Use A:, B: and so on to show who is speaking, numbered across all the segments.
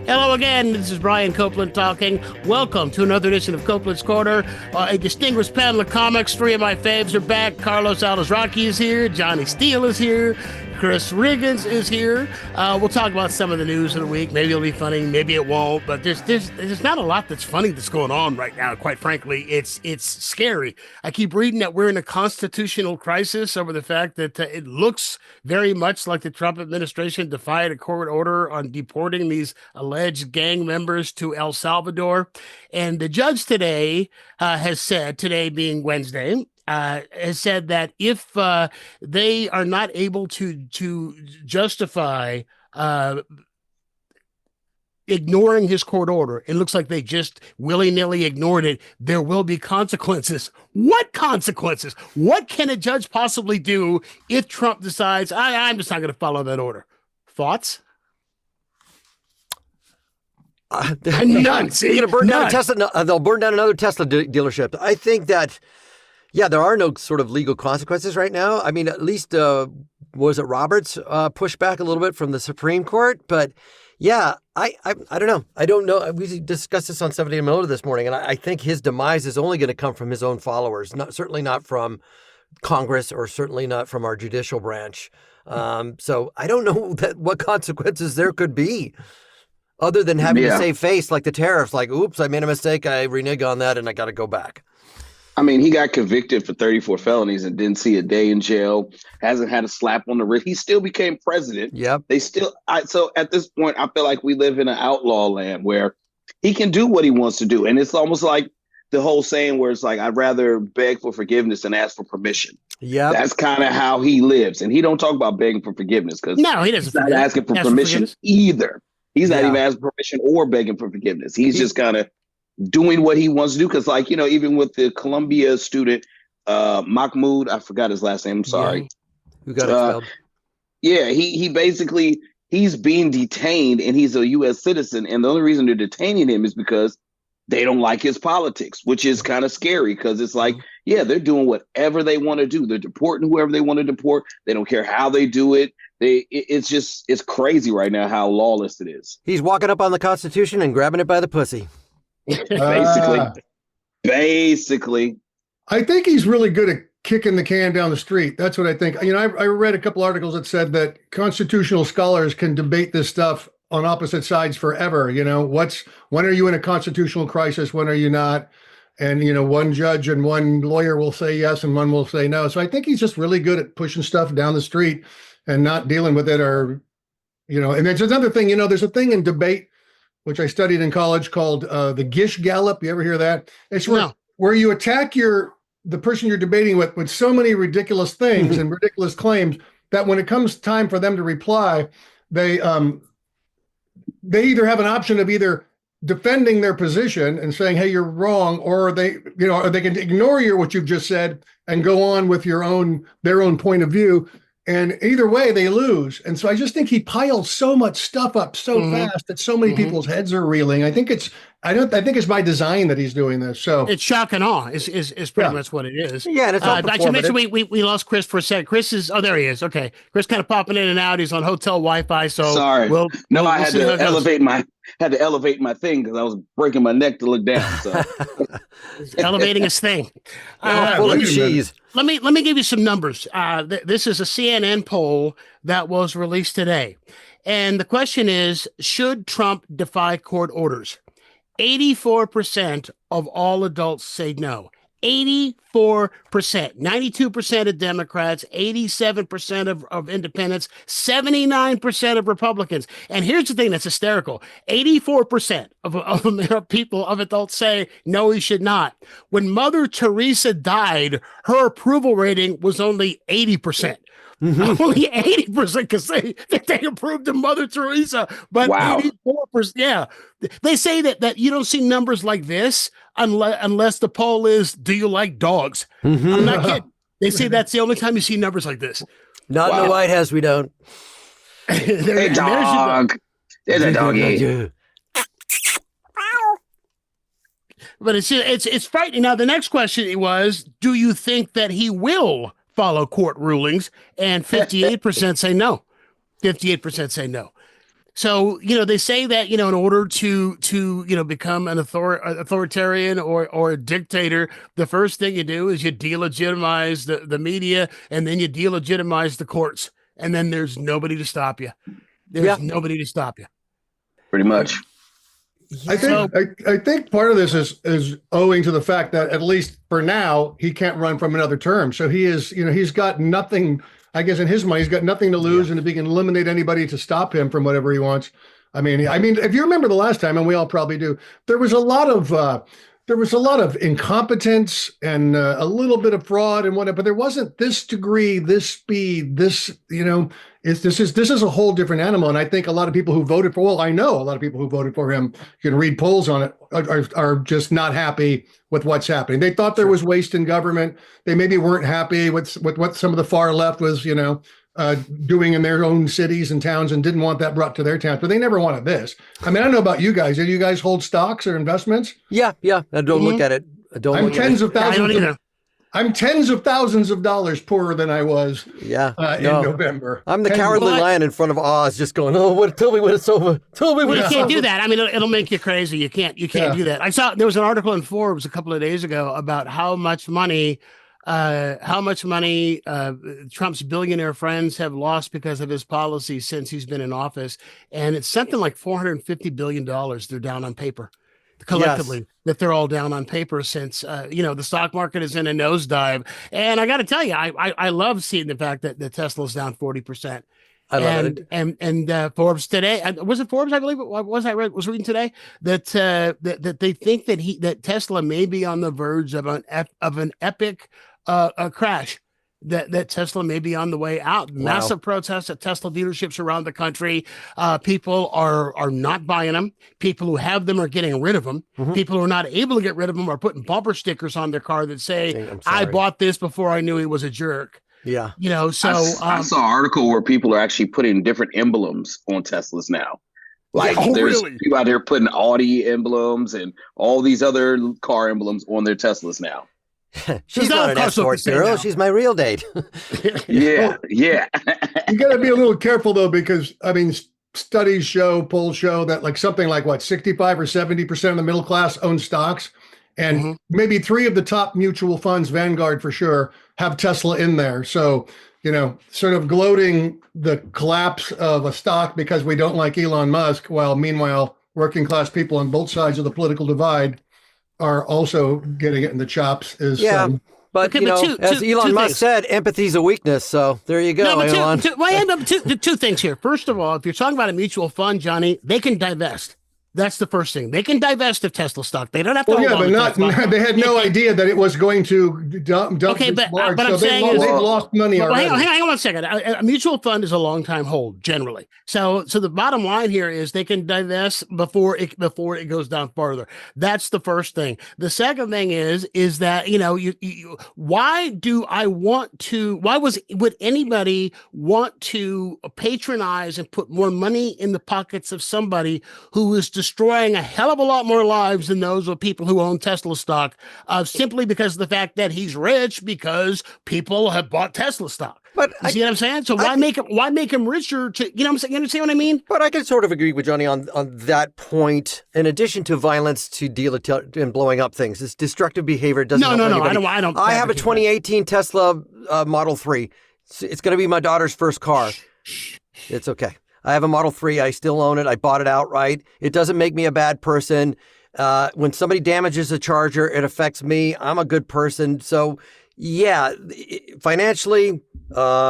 A: Hello again. This is Brian Copeland talking. Welcome to another edition of Copeland's Corner. A distinguished panel of comics. Three of my faves are back. Carlos Alazraqui is here. Johnny Steele is here. Chris Riggins is here. We'll talk about some of the news of the week. Maybe it'll be funny, maybe it won't. But there's not a lot that's funny that's going on right now. Quite frankly, it's scary. I keep reading that we're in a constitutional crisis over the fact that it looks very much like the Trump administration defied a court order on deporting these alleged gang members to El Salvador. And the judge today has said, today being Wednesday, has said that if they are not able to justify ignoring his court order, it looks like they just willy-nilly ignored it, there will be consequences. What consequences? What can a judge possibly do if Trump decides, I'm just not going to follow that order? Thoughts? None. See?
B: They're going to burn down a Tesla. They'll burn down another Tesla dealership. I think that, yeah, there are no sort of legal consequences right now. I mean, at least, was it Roberts pushed back a little bit from the Supreme Court? But yeah, I don't know. I don't know. We discussed this on 70 Miller this morning, and I think his demise is only going to come from his own followers, certainly not from Congress or certainly not from our judicial branch. So I don't know what consequences there could be other than having to save face like the tariffs, like, oops, I made a mistake. I renege on that and I got to go back.
C: I mean, he got convicted for 34 felonies and didn't see a day in jail, hasn't had a slap on the wrist. He still became president.
B: Yep.
C: So at this point, I feel like we live in an outlaw land where he can do what he wants to do. And it's almost like the whole saying where it's like, I'd rather beg for forgiveness than ask for permission. Yeah. That's kind of how he lives. And he don't talk about begging for forgiveness because
A: no, he doesn't.
C: He's not asking for permission either. He's not even asking permission or begging for forgiveness. He's just kind of doing what he wants to do. Because, like, even with the Columbia student, Mahmoud, I forgot his last name. I'm sorry.
B: Yeah. Who got expelled?
C: Yeah, he basically, he's being detained and he's a U.S. citizen. And the only reason they're detaining him is because they don't like his politics, which is kind of scary because it's like, yeah, they're doing whatever they want to do. They're deporting whoever they want to deport. They don't care how they do it. It's crazy right now how lawless it is.
B: He's walking up on the Constitution and grabbing it by the pussy.
C: Basically.
D: I think he's really good at kicking the can down the street. That's what I think. I read a couple articles that said that constitutional scholars can debate this stuff on opposite sides forever. When are you in a constitutional crisis? When are you not? And, one judge and one lawyer will say yes and one will say no. So I think he's just really good at pushing stuff down the street and not dealing with it and there's another thing, there's a thing in debate, which I studied in college called the Gish Gallop. You ever hear that? It's where you attack the person you're debating with so many ridiculous things and ridiculous claims that when it comes time for them to reply, they either have an option of either defending their position and saying, hey, you're wrong, or they can ignore what you've just said and go on with their own point of view. And either way, they lose. And so I just think he piles so much stuff up so fast that so many people's heads are reeling. I think it's by design that he's doing this. So
A: it's shock and awe is pretty much what it is.
B: Yeah, and it's all
A: I should mention we lost Chris for a second. Chris is there he is. Okay, Chris kind of popping in and out. He's on hotel Wi-Fi. So
C: sorry. I had to elevate my thing because I was breaking my neck to look down. So
A: elevating his thing.
B: Full of cheese.
A: Let me give you some numbers. This is a CNN poll that was released today. And the question is, should Trump defy court orders? 84% of all adults say no. 84%. 92% of Democrats, 87% of independents, 79% of Republicans. And here's the thing that's hysterical. 84% of people, of adults say, no, he should not. When Mother Teresa died, her approval rating was only 80%. Only 80% because they approved of Mother Teresa, but 84%. Yeah, they say that you don't see numbers like this unless the poll is, do you like dogs? I'm not kidding. They say that's the only time you see numbers like this.
B: Not in the White House, we don't.
C: Hey, dog. There's a doggy.
A: But it's frightening. Now the next question was, do you think that he will follow court rulings? And 58% say no. 58% say no. So, they say that, in order to become an authoritarian or a dictator, the first thing you do is you delegitimize the media, and then you delegitimize the courts. And then there's nobody to stop you. There's nobody to stop you.
C: Pretty much.
D: I think part of this is owing to the fact that, at least for now, he can't run from another term. So he is, he's got nothing, I guess in his mind, he's got nothing to lose, and if he can eliminate anybody to stop him from whatever he wants. I mean, if you remember the last time, and we all probably do, there was a lot of incompetence and a little bit of fraud and whatnot, but there wasn't this degree, this speed, this, this is a whole different animal. And I think a lot of people who voted for, well, I know a lot of people who voted for him, you can read polls on it, are just not happy with what's happening. They thought there was waste in government. They maybe weren't happy with what some of the far left was, doing in their own cities and towns, and didn't want that brought to their towns, but they never wanted this. I mean, I don't know about you guys. Do you guys hold stocks or investments?
B: Yeah. I don't look at it.
D: I'm tens of thousands. I'm tens of thousands of dollars poorer than I was in November.
B: I'm the cowardly lion in front of Oz, just going, tell me when it's over. Tell me when it's over.
A: You can't do that. I mean, it'll make you crazy. You can't do that. I saw there was an article in Forbes a couple of days ago about how much money Trump's billionaire friends have lost because of his policies since he's been in office. And it's something like $450 billion they're down on paper collectively, that they're all down on paper since, the stock market is in a nosedive. And I got to tell you, I love seeing the fact that Tesla's down 40%.
B: I love it.
A: And Forbes today, was it Forbes? I believe it was reading today that they think that Tesla may be on the verge of an epic crash. That Tesla may be on the way out. Wow. Massive protests at Tesla dealerships around the country. People are not buying them. People who have them are getting rid of them. Mm-hmm. People who are not able to get rid of them are putting bumper stickers on their car that say, "I bought this before I knew he was a jerk."
B: Yeah,
A: So
C: I saw an article where people are actually putting different emblems on Teslas now. Like there's people out there putting Audi emblems and all these other car emblems on their Teslas now.
B: She's not an escort girl. She's my real date.
C: Yeah.
D: You got to be a little careful though, because polls show that something like 65 or 70% of the middle class own stocks, and maybe 3 of the top mutual funds, Vanguard for sure, have Tesla in there. So, sort of gloating the collapse of a stock because we don't like Elon Musk, while meanwhile working class people on both sides of the political divide are also getting it in the chops. But
B: as Elon Musk said, empathy's a weakness. So there you go, Elon.
A: Two things here. First of all, if you're talking about a mutual fund, Johnny, they can divest. That's the first thing. They can divest of Tesla stock. They don't have to.
D: They had no idea that it was going to dump.
A: Okay, but I'm saying
D: they've lost money already.
A: Hang on one second. A mutual fund is a long time hold generally. So the bottom line here is they can divest before it goes down further. That's the first thing. The second thing is that would anybody want to patronize and put more money in the pockets of somebody who is destroying a hell of a lot more lives than those of people who own Tesla stock, simply because of the fact that he's rich because people have bought Tesla stock. But you see what I'm saying? So why make him richer? You understand what I mean?
B: But I can sort of agree with Johnny on that point. In addition to violence to deal in blowing up things, it's destructive behavior. It doesn't help anybody.
A: I don't.
B: I have a 2018 Tesla Model 3. It's going to be my daughter's first car. It's okay. I have a Model 3. I still own it. I bought it outright. It doesn't make me a bad person. When somebody damages a charger, it affects me. I'm a good person. So, yeah, financially,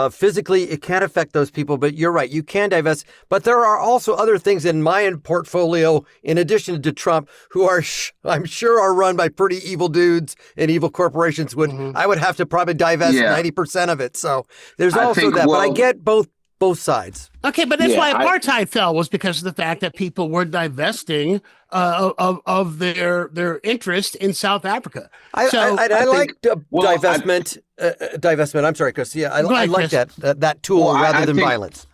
B: physically, it can affect those people. But you're right. You can divest. But there are also other things in my portfolio, in addition to Trump, who are, I'm sure, are run by pretty evil dudes and evil corporations. I would have to probably divest 90% of it. So there's also that. But I get both sides.
A: Okay, but that's why apartheid fell, was because of the fact that people were divesting of their interest in South Africa.
B: I like divestment. Divestment. I'm sorry, Chris. Yeah, I like that tool rather than violence.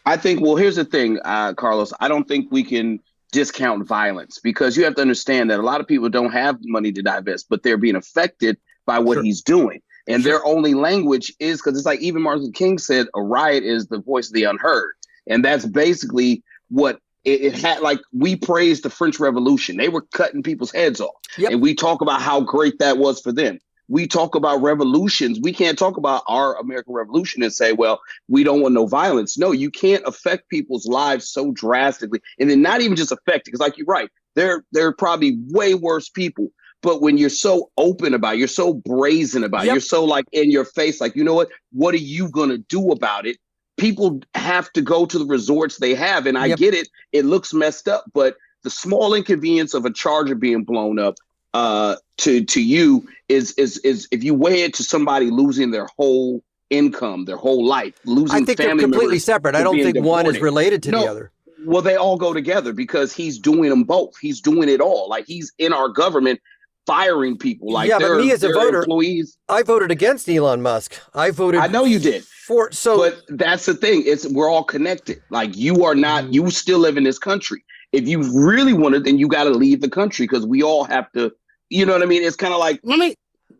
C: I think. Well, here's the thing, Carlos. I don't think we can discount violence, because you have to understand that a lot of people don't have money to divest, but they're being affected by what he's doing. And their only language is, because it's like even Martin Luther King said, a riot is the voice of the unheard. And that's basically what it had. Like, we praised the French Revolution. They were cutting people's heads off.
B: Yep.
C: And we talk about how great that was for them. We talk about revolutions. We can't talk about our American Revolution and say, well, we don't want no violence. No, you can't affect people's lives so drastically. And then not even just affect it, because like you're right, they're probably way worse people. But when you're so open about it, you're so brazen about it, you're so like in your face, like, you know what are you going to do about it? People have to go to the resorts they have. And I get it. It looks messed up, but the small inconvenience of a charger being blown up to you is if you weigh it to somebody losing their whole income, their whole life, losing
B: I think
C: family
B: they're completely
C: members
B: separate. I don't think one is
C: deported.
B: related to the other.
C: Well, they all go together because he's doing them both. He's doing it all. Like, he's in our government firing people. Like,
B: but me as a voter,
C: employees.
B: I voted against Elon Musk. I know
C: you did.
B: But
C: that's the thing. We're all connected. Like, you are not, you still live in this country. If you really want to, then you got to leave the country, because we all have to, you know what I mean? It's kind of like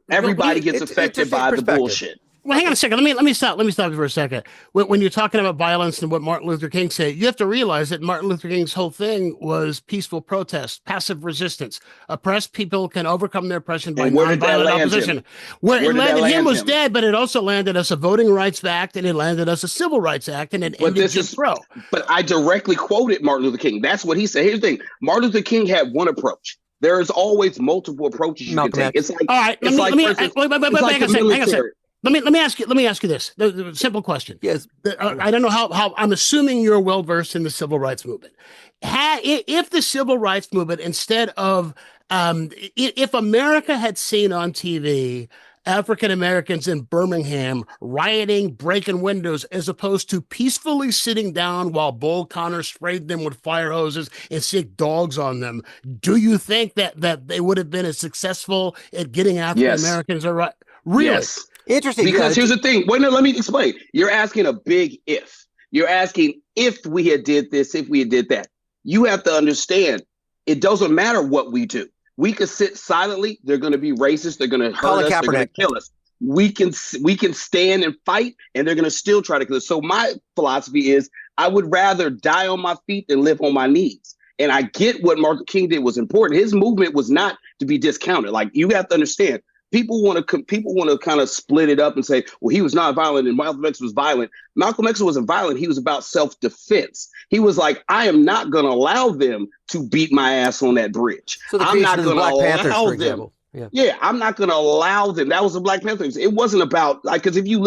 C: everybody gets affected by the bullshit.
A: Well, hang on a second. Let me stop you for a second. When you're talking about violence and what Martin Luther King said, you have to realize that Martin Luther King's whole thing was peaceful protest, passive resistance. Oppressed people can overcome their oppression by nonviolent opposition. Where it landed him was dead, but it also landed us a Voting Rights Act, and it landed us a Civil Rights Act, and it ended Jim Crow.
C: But I directly quoted Martin Luther King. That's what he said. Here's the thing: Martin Luther King had one approach. There is always multiple approaches you can take. It's like,
A: all right. Let me ask you this. The simple question.
B: Yes.
A: I don't know how I'm assuming you're well versed in the civil rights movement. If the civil rights movement, instead of if America had seen on TV African Americans in Birmingham rioting, breaking windows, as opposed to peacefully sitting down while Bull Connor sprayed them with fire hoses and sick dogs on them, do you think that they would have been as successful at getting African Americans right? Really?
C: Yes.
B: Interesting.
C: Because here's the thing. Wait, no, let me explain. You're asking a big if. You're asking if we had did this, if we had did that. You have to understand, it doesn't matter what we do. We could sit silently. They're going to be racist. They're going to hurt us. They're going to kill us. We can stand and fight, and they're going to still try to kill us. So my philosophy is, I would rather die on my feet than live on my knees. And I get what Martin King did was important. His movement was not to be discounted. Like, you have to understand, people want to kind of split it up and say, well, he was not violent and Malcolm X was violent. Malcolm X wasn't violent. He was about self-defense. He was like, I am not going to allow them to beat my ass on that bridge.
B: So
C: I'm not going to allow them.
B: Example.
C: I'm not going to allow them. That was the Black Panthers. It wasn't about, like, because if you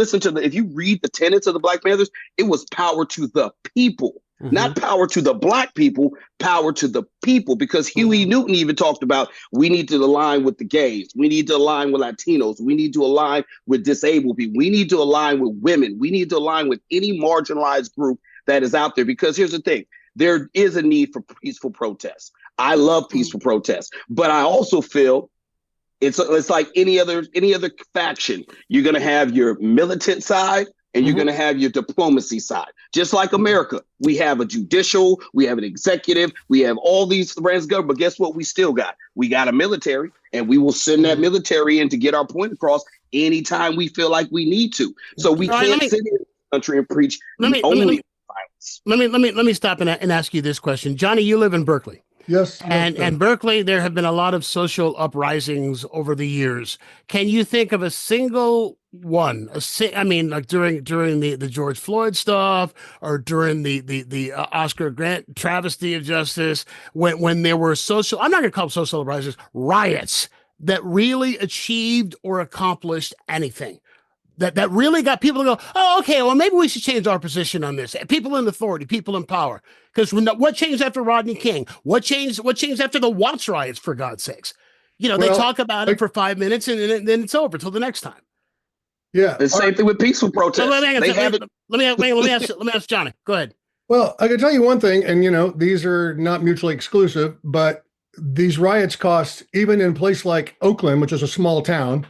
C: read the tenets of the Black Panthers, it was power to the people. Not power to the Black people, power to the people. Because Huey Newton even talked about, we need to align with the gays. We need to align with Latinos. We need to align with disabled people. We need to align with women. We need to align with any marginalized group that is out there. Because here's the thing. There is a need for peaceful protests. I love peaceful protests. But I also feel it's like any other faction. You're going to have your militant side, and you're going to have your diplomacy side. Just like America, we have a judicial, we have an executive, we have all these branches of government. But guess what? We still got? We got a military, and we will send that military in to get our point across anytime we feel like we need to. So we can't sit in the country and preach only violence.
A: Let me stop and ask you this question. Johnny, you live in Berkeley.
D: Yes.
A: And Berkeley, there have been a lot of social uprisings over the years. Can you think of a single one? Like during the George Floyd stuff, or during the Oscar Grant travesty of justice, when there were I'm not going to call them social uprisings, riots that really achieved or accomplished anything. That really got people to go, oh, okay, well, maybe we should change our position on this. People in authority, people in power. Because what changed after Rodney King? What changed after the Watts riots, for God's sakes? They talk about it for 5 minutes, and then it's over till the next time.
D: Yeah.
C: The same thing with peaceful protests.
A: Let me ask Johnny. Go ahead.
D: Well, I can tell you one thing, and these are not mutually exclusive, but these riots cost, even in a place like Oakland, which is a small town,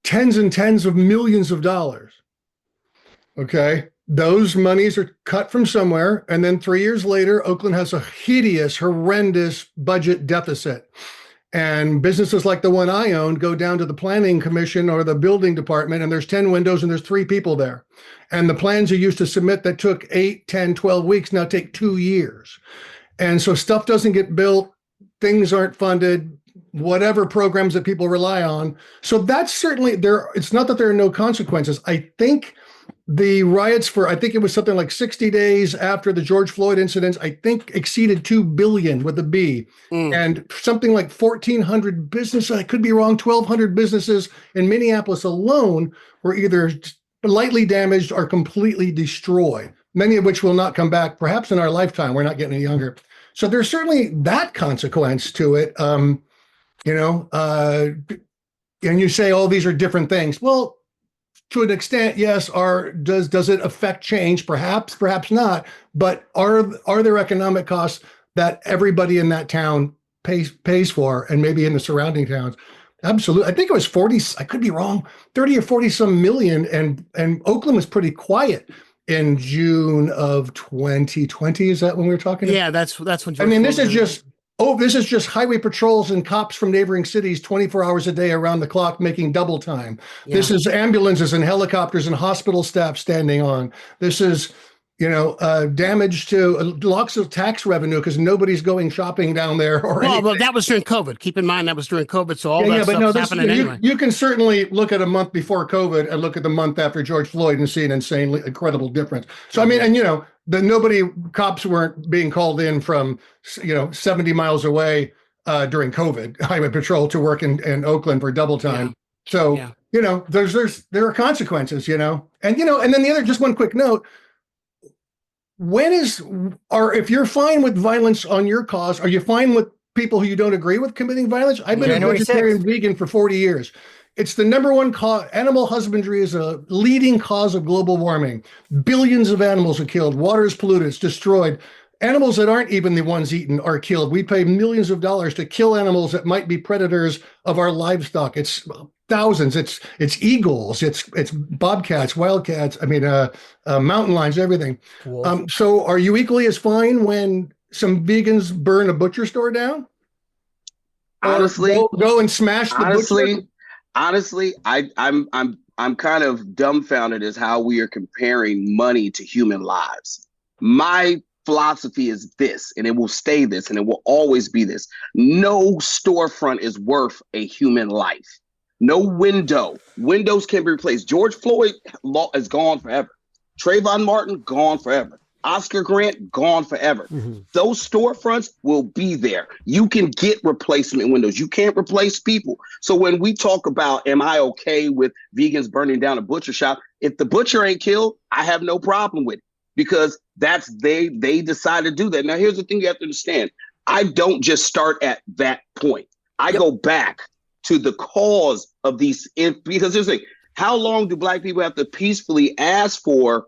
D: tens and tens of millions of dollars. Okay. Those monies are cut from somewhere. And then 3 years later, Oakland has a hideous, horrendous budget deficit. And businesses like the one I own go down to the planning commission or the building department, and there's 10 windows and there's 3 people there. And the plans you used to submit that took 8, 10, 12 weeks now take 2 years. And so stuff doesn't get built, things aren't funded, whatever programs that people rely on. So that's certainly there. It's not that there are no consequences. I think the riots I think it was something like 60 days after the George Floyd incidents, I think exceeded 2 billion with a B, and something like 1,400 businesses, I could be wrong, 1,200 businesses in Minneapolis alone were either lightly damaged or completely destroyed, many of which will not come back, perhaps in our lifetime. We're not getting any younger. So there's certainly that consequence to it. And you say, oh, these are different things. Well, to an extent, yes. Does it affect change? Perhaps, perhaps not. But are there economic costs that everybody in that town pays for, and maybe in the surrounding towns? Absolutely. I think it was 40. I could be wrong. 30 or 40 some million, and Oakland was pretty quiet in June of 2020. Is that when we were talking?
A: Yeah, that's when.
D: I mean, this is just highway patrols and cops from neighboring cities 24 hours a day around the clock making double time. Yeah. This is ambulances and helicopters and hospital staff standing on. This is, damage to lots of tax revenue because nobody's going shopping down there.
A: But that was during COVID. Keep in mind that was during COVID, so all that stuff's happening anyway.
D: You can certainly look at a month before COVID and look at the month after George Floyd and see an insanely incredible difference. So I mean, and cops weren't being called in from 70 miles away during COVID highway patrol to work in Oakland for double time. Yeah. So there are consequences, and then the other, just one quick note. If you're fine with violence on your cause, are you fine with people who you don't agree with committing violence? I've been a vegetarian vegan for 40 years. It's the number one cause. Animal husbandry is a leading cause of global warming. Billions of animals are killed. Water is polluted. It's destroyed. Animals that aren't even the ones eaten are killed. We pay millions of dollars to kill animals that might be predators of our livestock. It's thousands. It's eagles. It's bobcats, wildcats. I mean, mountain lions, everything. Cool. So, are you equally as fine when some vegans burn a butcher store down?
C: Honestly,
D: go and smash the butcher.
C: Honestly, I'm kind of dumbfounded as how we are comparing money to human lives. My philosophy is this, and it will stay this, and it will always be this. No storefront is worth a human life. No windows can be replaced. George Floyd law is gone forever. Trayvon Martin, gone forever. Oscar Grant, gone forever. Mm-hmm. Those storefronts will be there. You can get replacement windows. You can't replace people. So when we talk about, am I okay with vegans burning down a butcher shop? If the butcher ain't killed, I have no problem with it, because they decide to do that. Now, here's the thing you have to understand. I don't just start at that point. I go back to the cause of these, because here's the thing. How long do Black people have to peacefully ask for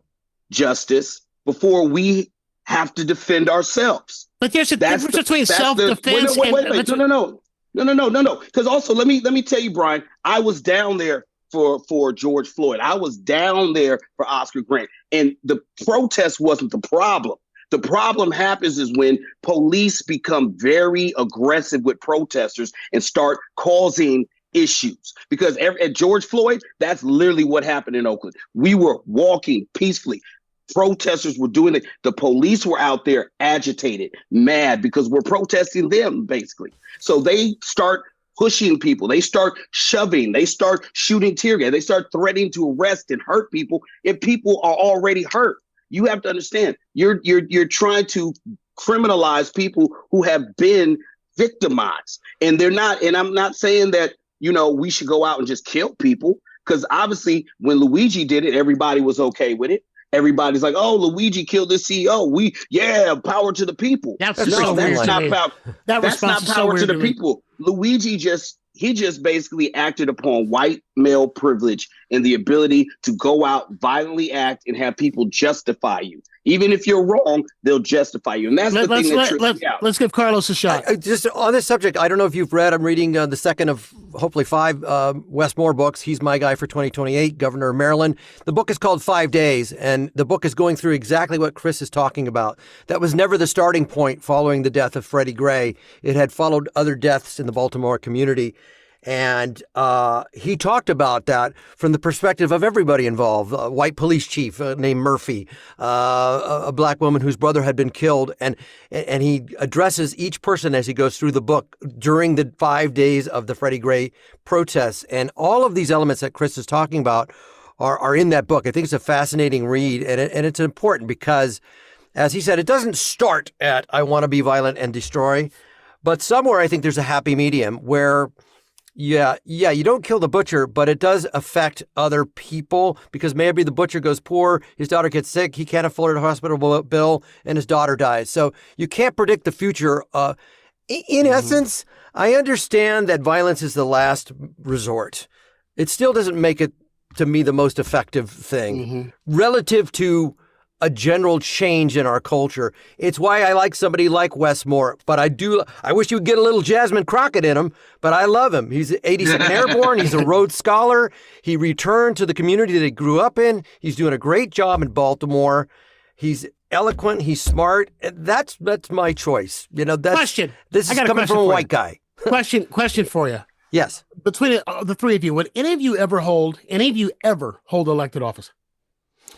C: justice before we have to defend ourselves?
A: But there's a difference between self-defense
C: and... No. Because also, let me tell you, Brian, I was down there for George Floyd. I was down there for Oscar Grant. And the protest wasn't the problem. The problem happens is when police become very aggressive with protesters and start causing issues. Because at George Floyd, that's literally what happened in Oakland. We were walking peacefully. Protesters were doing it. The police were out there agitated, mad, because we're protesting them, basically. So they start pushing people. They start shoving. They start shooting tear gas. They start threatening to arrest and hurt people if people are already hurt. You have to understand, you're trying to criminalize people who have been victimized. And they're not, and I'm not saying that, we should go out and just kill people, because obviously when Luigi did it, everybody was okay with it. Everybody's like, oh, Luigi killed this CEO. Power to the people.
A: That's not power to the people.
C: Luigi just he just basically acted upon white male privilege and the ability to go out, violently act, and have people justify you. Even if you're wrong, they'll justify you. And that's the thing that trips me out.
A: Let's give Carlos a shot.
B: Just on this subject, I don't know if you've read, I'm reading the second of hopefully 5 Wes Moore books. He's my guy for 2028, governor of Maryland. The book is called 5 Days, and the book is going through exactly what Chris is talking about. That was never the starting point following the death of Freddie Gray. It had followed other deaths in the Baltimore community. And he talked about that from the perspective of everybody involved. A white police chief named Murphy, a black woman whose brother had been killed. And he addresses each person as he goes through the book during the 5 days of the Freddie Gray protests. And all of these elements that Chris is talking about are in that book. I think it's a fascinating read. And it's important because, as he said, it doesn't start at I want to be violent and destroy. But somewhere I think there's a happy medium where Yeah, you don't kill the butcher, but it does affect other people because maybe the butcher goes poor, his daughter gets sick, he can't afford a hospital bill, and his daughter dies. So you can't predict the future. In essence, I understand that violence is the last resort. It still doesn't make it, to me, the most effective thing relative to a general change in our culture. It's why I like somebody like Wes Moore, but I wish you would get a little Jasmine Crockett in him, but I love him. He's 82nd Airborne. He's a Rhodes Scholar. He returned to the community that he grew up in. He's doing a great job in Baltimore. He's eloquent. He's smart. That's my choice. You know,
A: Question.
B: This is coming from a white guy.
A: Question for you.
B: Yes.
A: Between the three of you, would any of you ever hold elected office?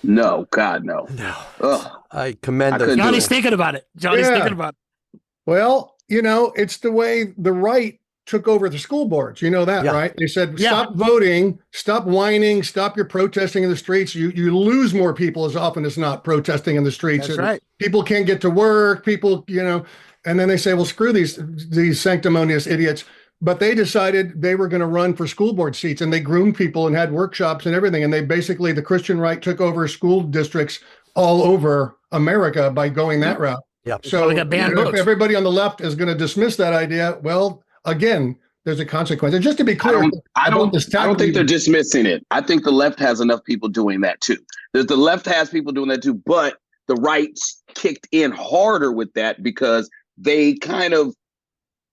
C: No, God, no.
B: No.
C: Ugh.
B: I commend those.
A: Johnny's thinking about it. Thinking about it.
D: Well, you know, it's the way the right took over the school boards. You know that, right? They said, stop voting, stop whining, stop your protesting in the streets. You lose more people as often as not protesting in the streets.
A: That's right.
D: People can't get to work. People, you know, and then they say, well, screw these sanctimonious idiots. But they decided they were going to run for school board seats, and they groomed people and had workshops and everything. And they basically, the Christian right took over school districts all over America by going that route.
B: Yeah.
D: So
A: got banned books.
D: If everybody on the left is going to dismiss that idea, well, again, there's a consequence. And just to be clear,
C: I don't think they're dismissing it. I think the left has enough people doing that too. The left has people doing that too, but the right kicked in harder with that because they kind of,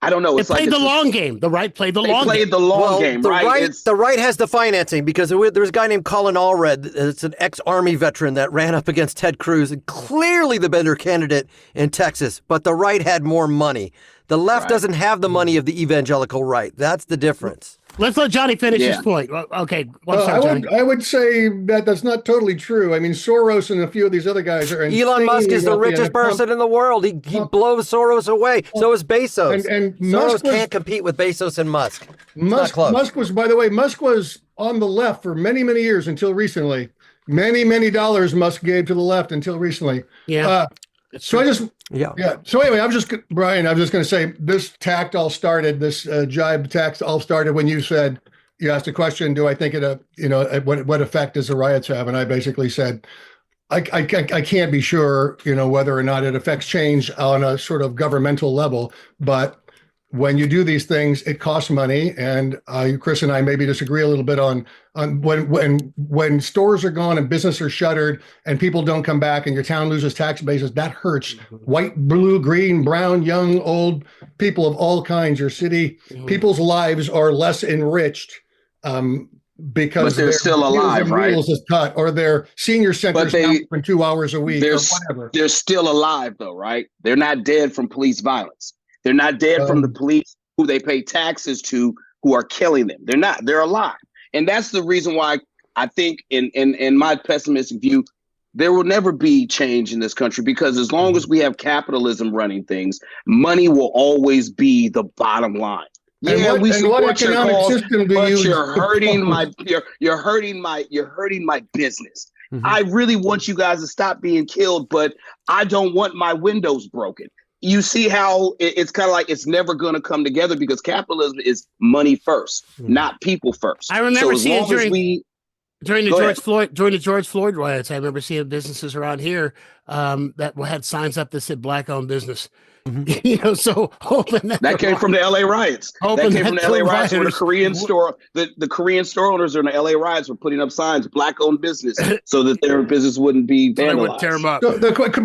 C: I don't know.
A: They played the long game. The right played the long game.
C: They played the long game, right?
B: The right has the financing because there was a guy named Colin Allred. It's an ex-Army veteran that ran up against Ted Cruz, and clearly the better candidate in Texas. But the right had more money. The left doesn't have the money of the evangelical right. That's the difference.
A: Let's let Johnny finish his point. Okay.
D: I would say that that's not totally true. I mean, Soros and a few of these other guys are
B: Elon Musk is the richest person in the world. He blows Soros away. So is Bezos.
D: And
B: Soros can't compete with Bezos and Musk.
D: Musk was, by the way, Musk was on the left for many, many years until recently. Many dollars Musk gave to the left until recently.
A: Yeah.
D: So anyway, Brian, I was just going to say this tact all started, this jibe tact all started when you asked a question, do I think what effect does the riots have? And I basically said, I can't be sure, whether or not it affects change on a sort of governmental level, but when you do these things, it costs money. And Chris and I maybe disagree a little bit on when stores are gone and businesses are shuttered and people don't come back and your town loses tax bases, that hurts. White, blue, green, brown, young, old, people of all kinds. Your city, people's lives are less enriched because
C: they're still alive, right?
D: Is cut, or their senior centers for 2 hours a week or whatever.
C: They're still alive though, right? They're not dead from police violence. They're not dead from the police who they pay taxes to, who are killing them. They're not. They're alive. And that's the reason why I think in my pessimistic view, there will never be change in this country, because as long as we have capitalism running things, money will always be the bottom line. We support your cause, but you're hurting my business. I really want you guys to stop being killed, but I don't want my windows broken. You see how it's kind of like it's never going to come together because capitalism is money first, not people first.
A: I remember seeing during the George Floyd riots, I remember seeing businesses around here that had signs up that said black-owned business. So hoping
C: that came from the LA riots. That came from the LA riots where the Korean store, the Korean store owners during the LA riots were putting up signs, black-owned business, so that their business wouldn't be vandalized.
A: So they wouldn't tear them up.
D: So,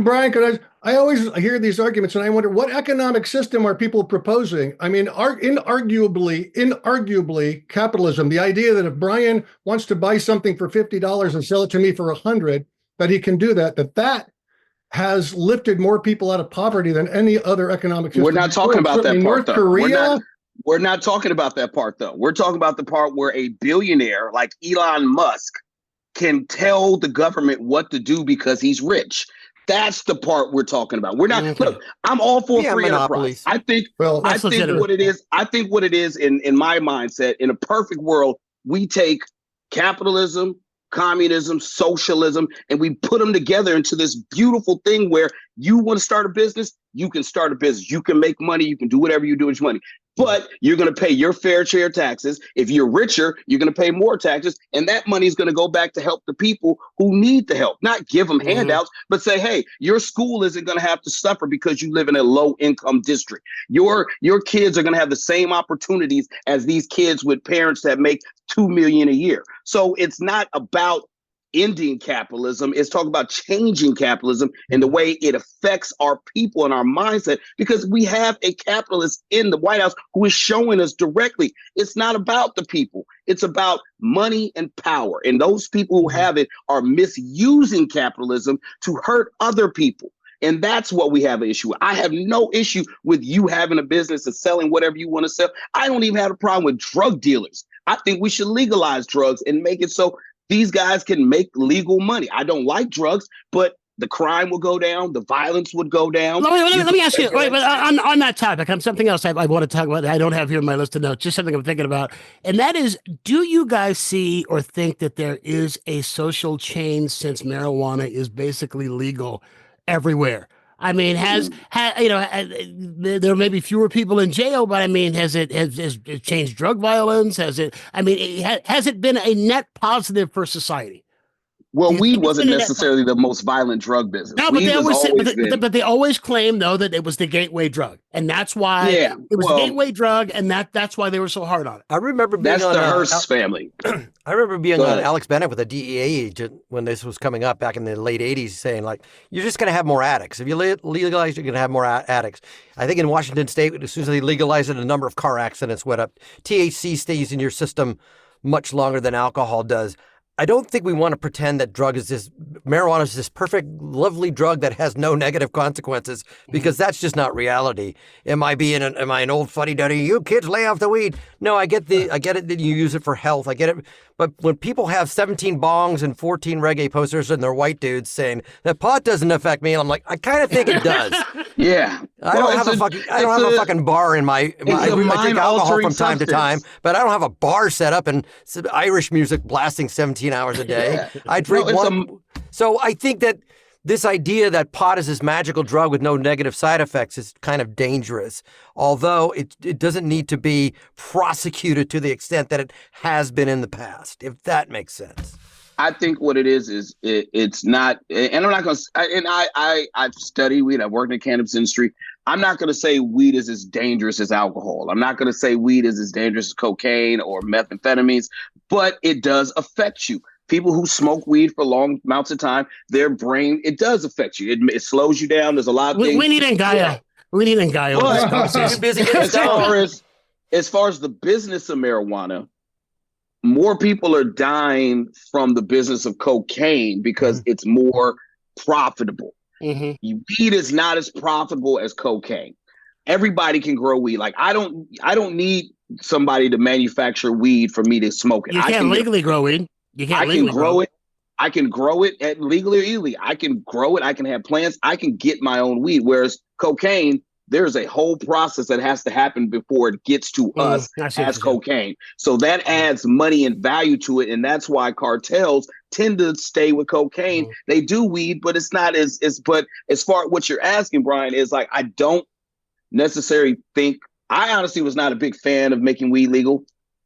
D: Brian, I always hear these arguments, and I wonder, what economic system are people proposing? I mean, inarguably, capitalism, the idea that if Brian wants to buy something for $50 and sell it to me for $100, that he can do that has lifted more people out of poverty than any other economic system.
C: We're not talking about that part,
D: North Korea.
C: We're not talking about that part, though. We're talking about the part where a billionaire like Elon Musk can tell the government what to do because he's rich. That's the part we're talking about. We're not. Look, I'm all for free enterprise. I think what it is in my mindset, in a perfect world, we take capitalism, communism, socialism, and we put them together into this beautiful thing where you want to start a business, you can start a business, you can make money, you can do whatever you do with your money, but you're going to pay your fair share of taxes. If you're richer, you're going to pay more taxes, and that money is going to go back to help the people who need the help, not give them handouts, but say, hey, your school isn't going to have to suffer because you live in a low income district. Your kids are going to have the same opportunities as these kids with parents that make $2 million a year. So it's not about ending capitalism. It's talking about changing capitalism and the way it affects our people and our mindset, because we have a capitalist in the White House who is showing us directly it's not about the people. It's about money and power. And those people who have it are misusing capitalism to hurt other people. And that's what we have an issue with. I have no issue with you having a business and selling whatever you want to sell. I don't even have a problem with drug dealers. I think we should legalize drugs and make it so these guys can make legal money. I don't like drugs, but the crime will go down. The violence would go down.
A: Let me ask you, wait, but on that topic, something else I want to talk about that I don't have here in my list of notes, just something I'm thinking about. And that is, do you guys see or think that there is a social change since marijuana is basically legal everywhere? I mean, there may be fewer people in jail, but I mean, has it changed drug violence? Has it been a net positive for society?
C: Well, weed wasn't necessarily the most violent drug business.
A: No, but they always claim, though, that it was the gateway drug, and that's why it was the gateway drug, and that's why they were so hard on it.
B: I remember being on
C: the Hearst family.
B: I remember being on Alex Bennett with a DEA agent when this was coming up back in the late 80s, saying, like, you're just going to have more addicts. If you legalize, you're going to have more addicts. I think in Washington State, as soon as they legalized it, a number of car accidents went up. THC stays in your system much longer than alcohol does. I don't think we want to pretend that marijuana is this perfect, lovely drug that has no negative consequences, because that's just not reality. Am I an old fuddy-duddy? You kids lay off the weed. No, I get it that you use it for health. I get it. But when people have 17 bongs and 14 reggae posters and they're white dudes saying that pot doesn't affect me, I'm like, I kind of think it does.
C: Yeah.
B: I don't have a fucking bar in my I drink alcohol from time to time, but I don't have a bar set up and Irish music blasting 17 hours a day. Yeah. I drink So I think that this idea that pot is this magical drug with no negative side effects is kind of dangerous, although it doesn't need to be prosecuted to the extent that it has been in the past, if that makes sense.
C: I think what it is it's not, and I'm not going to, and I've studied weed, I've worked in the cannabis industry. I'm not going to say weed is as dangerous as alcohol. I'm not going to say weed is as dangerous as cocaine or methamphetamines, but it does affect you. People who smoke weed for long amounts of time, their brain, it does affect you. It slows you down. There's a lot of things.
A: We need Ngaya. We need Ngaya.
C: As far as the business of marijuana, more people are dying from the business of cocaine because it's more profitable. Weed is not as profitable as cocaine. Everybody can grow weed. Like I don't need somebody to manufacture weed for me to smoke it.
A: You can't legally grow weed.
C: I can grow it. I can grow it at legally or illegally. I can grow it. I can have plants. I can get my own weed. Whereas cocaine, there's a whole process that has to happen before it gets to us as cocaine. So that adds money and value to it. And that's why cartels tend to stay with cocaine. They do weed, but it's not but as far as what you're asking, Brian, is like, I don't necessarily think, I honestly was not a big fan of making weed legal.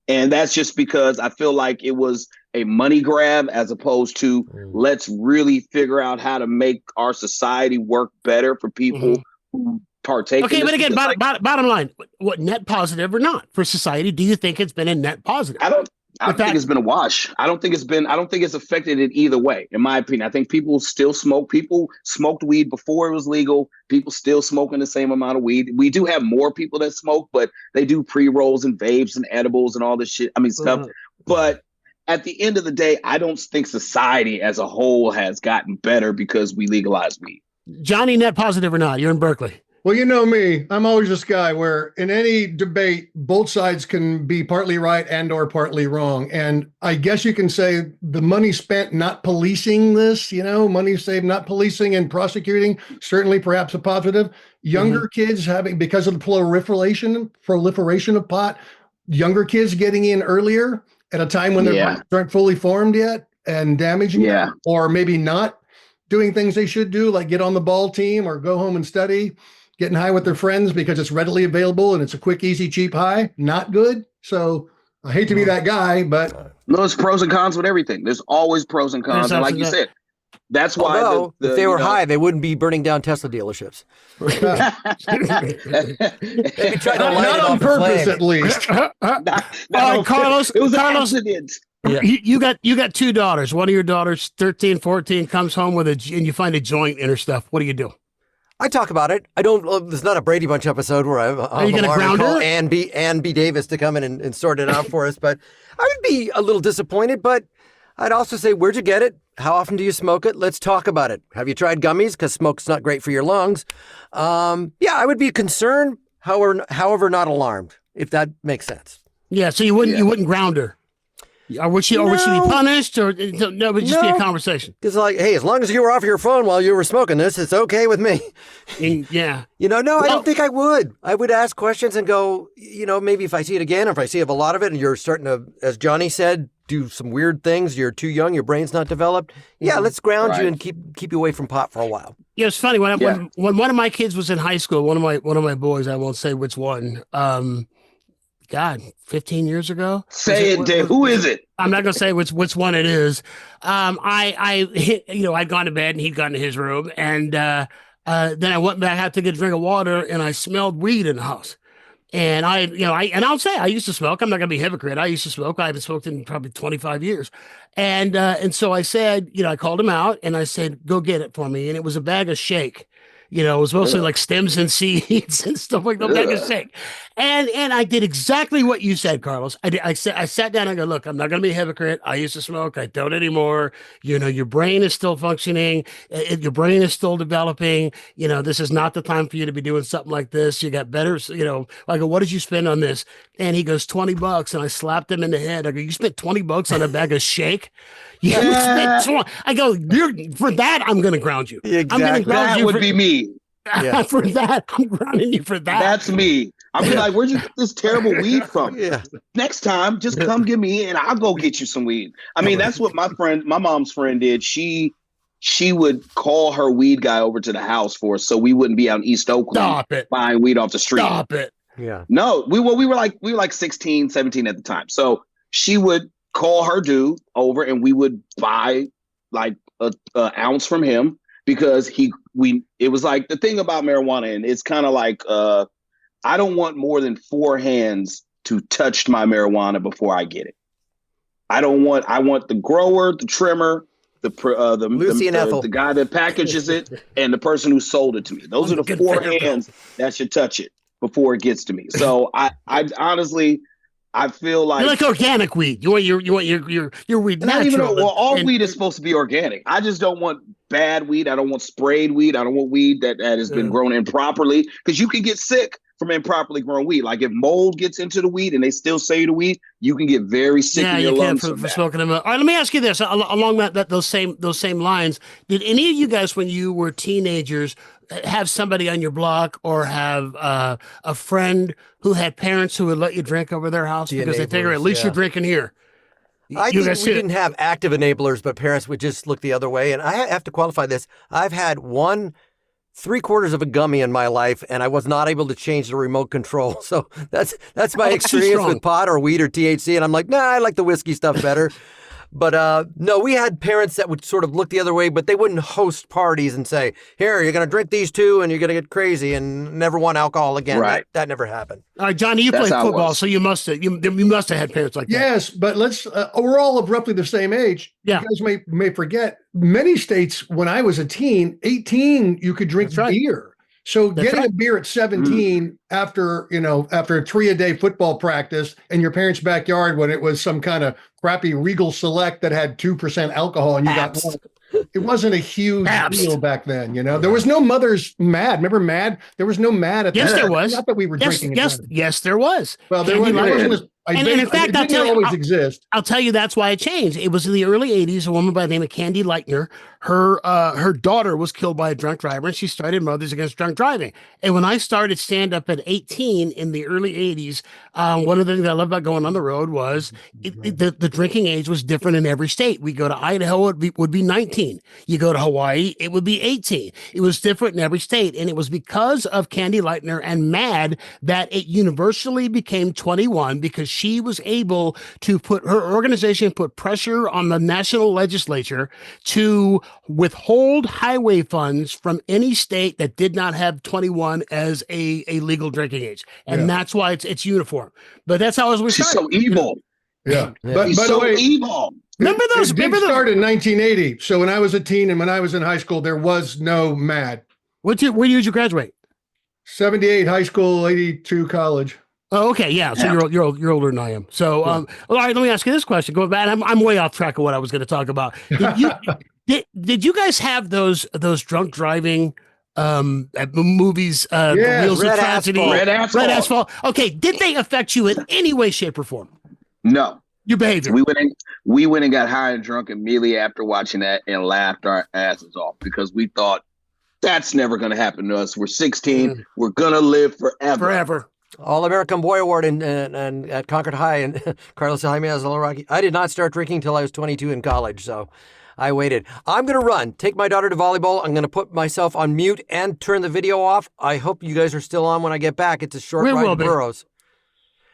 C: And that's just because I feel like it was a money grab as opposed to let's really figure out how to make our society work better for people who partake.
A: Okay,
C: in this
A: but again,
C: because,
A: bottom line, what net positive or not for society? Do you think it's been a net positive?
C: I don't think it's been a wash. I don't think it's affected it either way, in my opinion. I think people still smoke. People smoked weed before it was legal. People still smoking the same amount of weed. We do have more people that smoke, but they do pre-rolls and vapes and edibles and all this shit. I mean, stuff. But at the end of the day, I don't think society as a whole has gotten better because we legalized weed.
A: Johnny, net positive or not? You're in Berkeley.
D: Well, you know me, I'm always this guy where in any debate, both sides can be partly right and or partly wrong. And I guess you can say the money spent not policing this, money saved not policing and prosecuting, certainly perhaps a positive. Younger kids having, because of the proliferation of pot, younger kids getting in earlier at a time when their minds aren't fully formed yet and damaging them, or maybe not doing things they should do, like get on the ball team or go home and study. Getting high with their friends because it's readily available and it's a quick, easy, cheap high. Not good. So I hate to be that guy, but
C: no, there's pros and cons with everything. There's always pros and cons. And like you said, that's why
B: if they were high, they wouldn't be burning down Tesla dealerships.
D: Not on purpose, at least.
A: Carlos,
C: it was an accident.
A: Yeah. You got two daughters. One of your daughters, 13, 14, comes home and you find a joint in her stuff. What do you do?
B: I talk about it. I don't. There's not a Brady Bunch episode where I'm
A: going to ground her?
B: Ann B. Davis to come in and sort it out for us. But I would be a little disappointed. But I'd also say, where'd you get it? How often do you smoke it? Let's talk about it. Have you tried gummies? Because smoke's not great for your lungs. I would be concerned. However, not alarmed. If that makes sense.
A: Yeah. So you wouldn't ground her. Or would she be punished? Or no, it would just be a conversation.
B: It's like, hey, as long as you were off your phone while you were smoking this, it's okay with me.
A: Yeah.
B: I don't think I would. I would ask questions and go, maybe if I see it again, or if I see a lot of it and you're starting to, as Johnny said, do some weird things, you're too young, your brain's not developed. Yeah, let's ground you and keep you away from pot for a while.
A: Yeah, it's funny. When one of my kids was in high school, one of my boys, I won't say which one, 15 years ago.
C: Say it, Dave. Who is it?
A: I'm not going to say which one it is. I'd gone to bed and he'd gone to his room. And then I went back out to get a drink of water and I smelled weed in the house. And I'll say I used to smoke. I'm not going to be a hypocrite. I used to smoke. I haven't smoked in probably 25 years. And so I said, I called him out and I said, go get it for me. And it was a bag of shake. It was mostly like stems and seeds and stuff like that. Bag of shake. And I did exactly what you said, Carlos. I sat down and go, look, I'm not going to be a hypocrite. I used to smoke. I don't anymore. Your brain is still functioning. Your brain is still developing. This is not the time for you to be doing something like this. You got better. I go, what did you spend on this? And he goes, $20. And I slapped him in the head. I go, you spent $20 on a bag of shake? I go, for that, I'm going to ground you.
B: Exactly.
A: I'm going to ground you.
C: That would be me.
A: Yeah. For that, I'm grounding you for that.
C: That's me. I'll be like, where'd you get this terrible weed from?
B: Yeah.
C: Next time, just come get me and I'll go get you some weed. I mean, that's what my mom's friend did. She would call her weed guy over to the house for us so we wouldn't be out in East Oakland buying weed off the street.
A: Stop it.
B: Yeah.
C: No, we were like 16, 17 at the time. So she would call her dude over and we would buy like an ounce from him because it was like the thing about marijuana, and it's kind of like I don't want more than 4 hands to touch my marijuana before I get it. I want the grower, the trimmer, the guy that packages it, and the person who sold it to me. Those are the 4 hands that should touch it before it gets to me. So I honestly, I feel like
A: you like organic weed. You want your weed natural.
C: All weed is supposed to be organic. I just don't want bad weed. I don't want sprayed weed. I don't want weed that has been grown improperly, because you can get sick from improperly grown weed. Like if mold gets into the weed and they still sell you the weed, you can get very sick in your lungs
A: for smoking them. All right, let me ask you this along those same lines. Did any of you guys, when you were teenagers, have somebody on your block or have a friend who had parents who would let you drink over their house because they figure at least you're drinking here?
B: I think we didn't have active enablers, but parents would just look the other way. And I have to qualify this. I've had 3/4 of a gummy in my life, and I was not able to change the remote control. So that's my experience with pot or weed or THC. And I'm like, nah, I like the whiskey stuff better. But no, we had parents that would sort of look the other way, but they wouldn't host parties and say, here, you're going to drink these two and you're going to get crazy and never want alcohol again.
C: Right.
B: That never happened.
A: All right, Johnny, you
C: That's
A: played
C: how it
A: football,
C: was.
A: so you must have had parents like that.
D: Yes, but we're all of roughly the same age.
A: Yeah.
D: You guys may forget, many states, when I was a teen, 18, you could drink
A: That's right.
D: beer. So
A: That's
D: getting
A: right.
D: a beer at 17 after a 3-a-day football practice in your parents' backyard when it was some kind of crappy Regal Select that had 2% alcohol and you
A: Pabst.
D: got one. It wasn't a huge
A: Pabst.
D: deal back then, There was no Mother's Mad. Remember Mad? There was no Mad at
A: Yes,
D: that
A: there
D: time.
A: was.
D: Not that we were drinking.
A: Yes, there was.
D: Well, there
A: Candy Lightner.
D: wasn't.
A: And in fact,
D: it
A: I'll
D: didn't
A: tell you,
D: always exist.
A: I'll tell you that's why it changed. It was in the early 80s, a woman by the name of Candy Lightner. Her daughter was killed by a drunk driver, and she started Mothers Against Drunk Driving. And when I started stand-up at 18 in the early 80s, one of the things I loved about going on the road was the drinking age was different in every state. We go to Idaho, it would be 19. You go to Hawaii, it would be 18. It was different in every state. And it was because of Candy Lightner and MAD that it universally became 21, because she was able to her organization put pressure on the national legislature to withhold highway funds from any state that did not have 21 as a legal drinking age. And that's why it's uniform. But that's how it was.
C: She's so evil.
D: Yeah. But
C: He's
D: by the
C: so
D: way,
C: evil.
A: Remember those?
D: It did start in 1980. So when I was a teen and when I was in high school, there was no MAD.
A: What year did you graduate?
D: 78 high school, 82 college.
A: Oh, okay, yeah. So you're older than I am. So, all right. Let me ask you this question. Going back, I'm way off track of what I was going to talk about. Did you guys have those drunk driving movies? The Wheels of Tragedy,
C: Red Asphalt.
A: Okay, did they affect you in any way, shape, or form?
C: No.
A: Your behavior.
C: We went and got high and drunk immediately after watching that and laughed our asses off because we thought that's never going to happen to us. We're 16. We're going to live forever.
A: Forever.
B: All-American Boy Award and at Concord High and Carlos Alazraqui. I did not start drinking until I was 22 in college, so I waited. I'm going to run, take my daughter to volleyball. I'm going to put myself on mute and turn the video off. I hope you guys are still on when I get back. It's a short ride to Burroughs.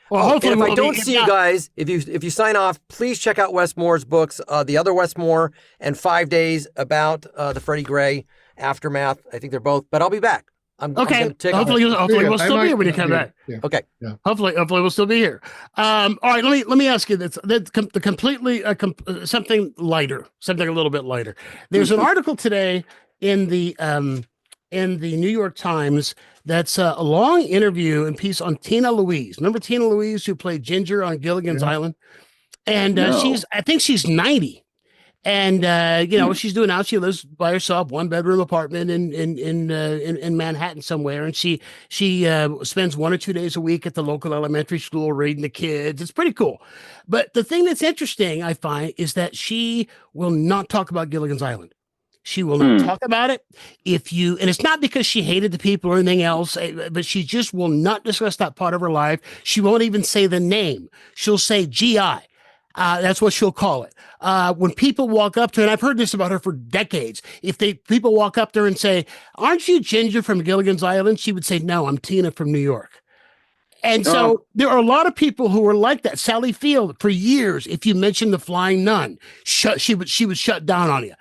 A: Well, hopefully,
B: and if I don't see you guys, if you sign off, please check out Wes Moore's books, The Other Wes Moore and 5 Days about the Freddie Gray aftermath. I think they're both, but I'll be back.
A: Okay. Hopefully we'll still be here when you come back.
D: Yeah.
B: Okay.
D: Yeah.
A: Hopefully we'll still be here. All right. Let me ask you this. Completely something lighter, something a little bit lighter. There's an article today in the New York Times that's a long interview and piece on Tina Louise. Remember Tina Louise, who played Ginger on Gilligan's Island? And I think she's 90. And she's doing now. She lives by herself, 1-bedroom apartment in Manhattan somewhere, and she spends 1 or 2 days a week at the local elementary school reading the kids. It's pretty cool. But the thing that's interesting, I find, is that she will not talk about Gilligan's Island. She will not talk about it. And it's not because she hated the people or anything else, but she just will not discuss that part of her life. She won't even say the name. She'll say GI. That's what she'll call it. When people walk up to her, and I've heard this about her for decades, if people walk up to her and say, "Aren't you Ginger from Gilligan's Island?" she would say, "No, I'm Tina from New York." And so there are a lot of people who are like that. Sally Field, for years, if you mentioned The Flying Nun, she would shut down on you.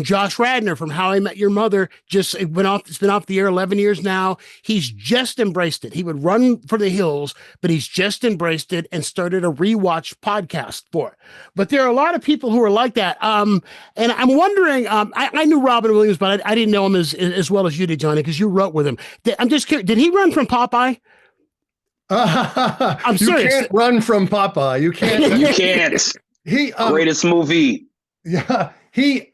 A: Josh Radnor from How I Met Your Mother it's been off the air 11 years now. He's just embraced it. He would run for the hills, but he's just embraced it and started a rewatch podcast for it. But there are a lot of people who are like that. And I'm wondering, I knew Robin Williams, but I didn't know him as well as you did, Johnny, because you wrote with him. I'm just curious, did he run from Popeye? I'm serious.
D: You can't run from Papa. You can't.
C: You can't. Greatest movie.
D: Yeah.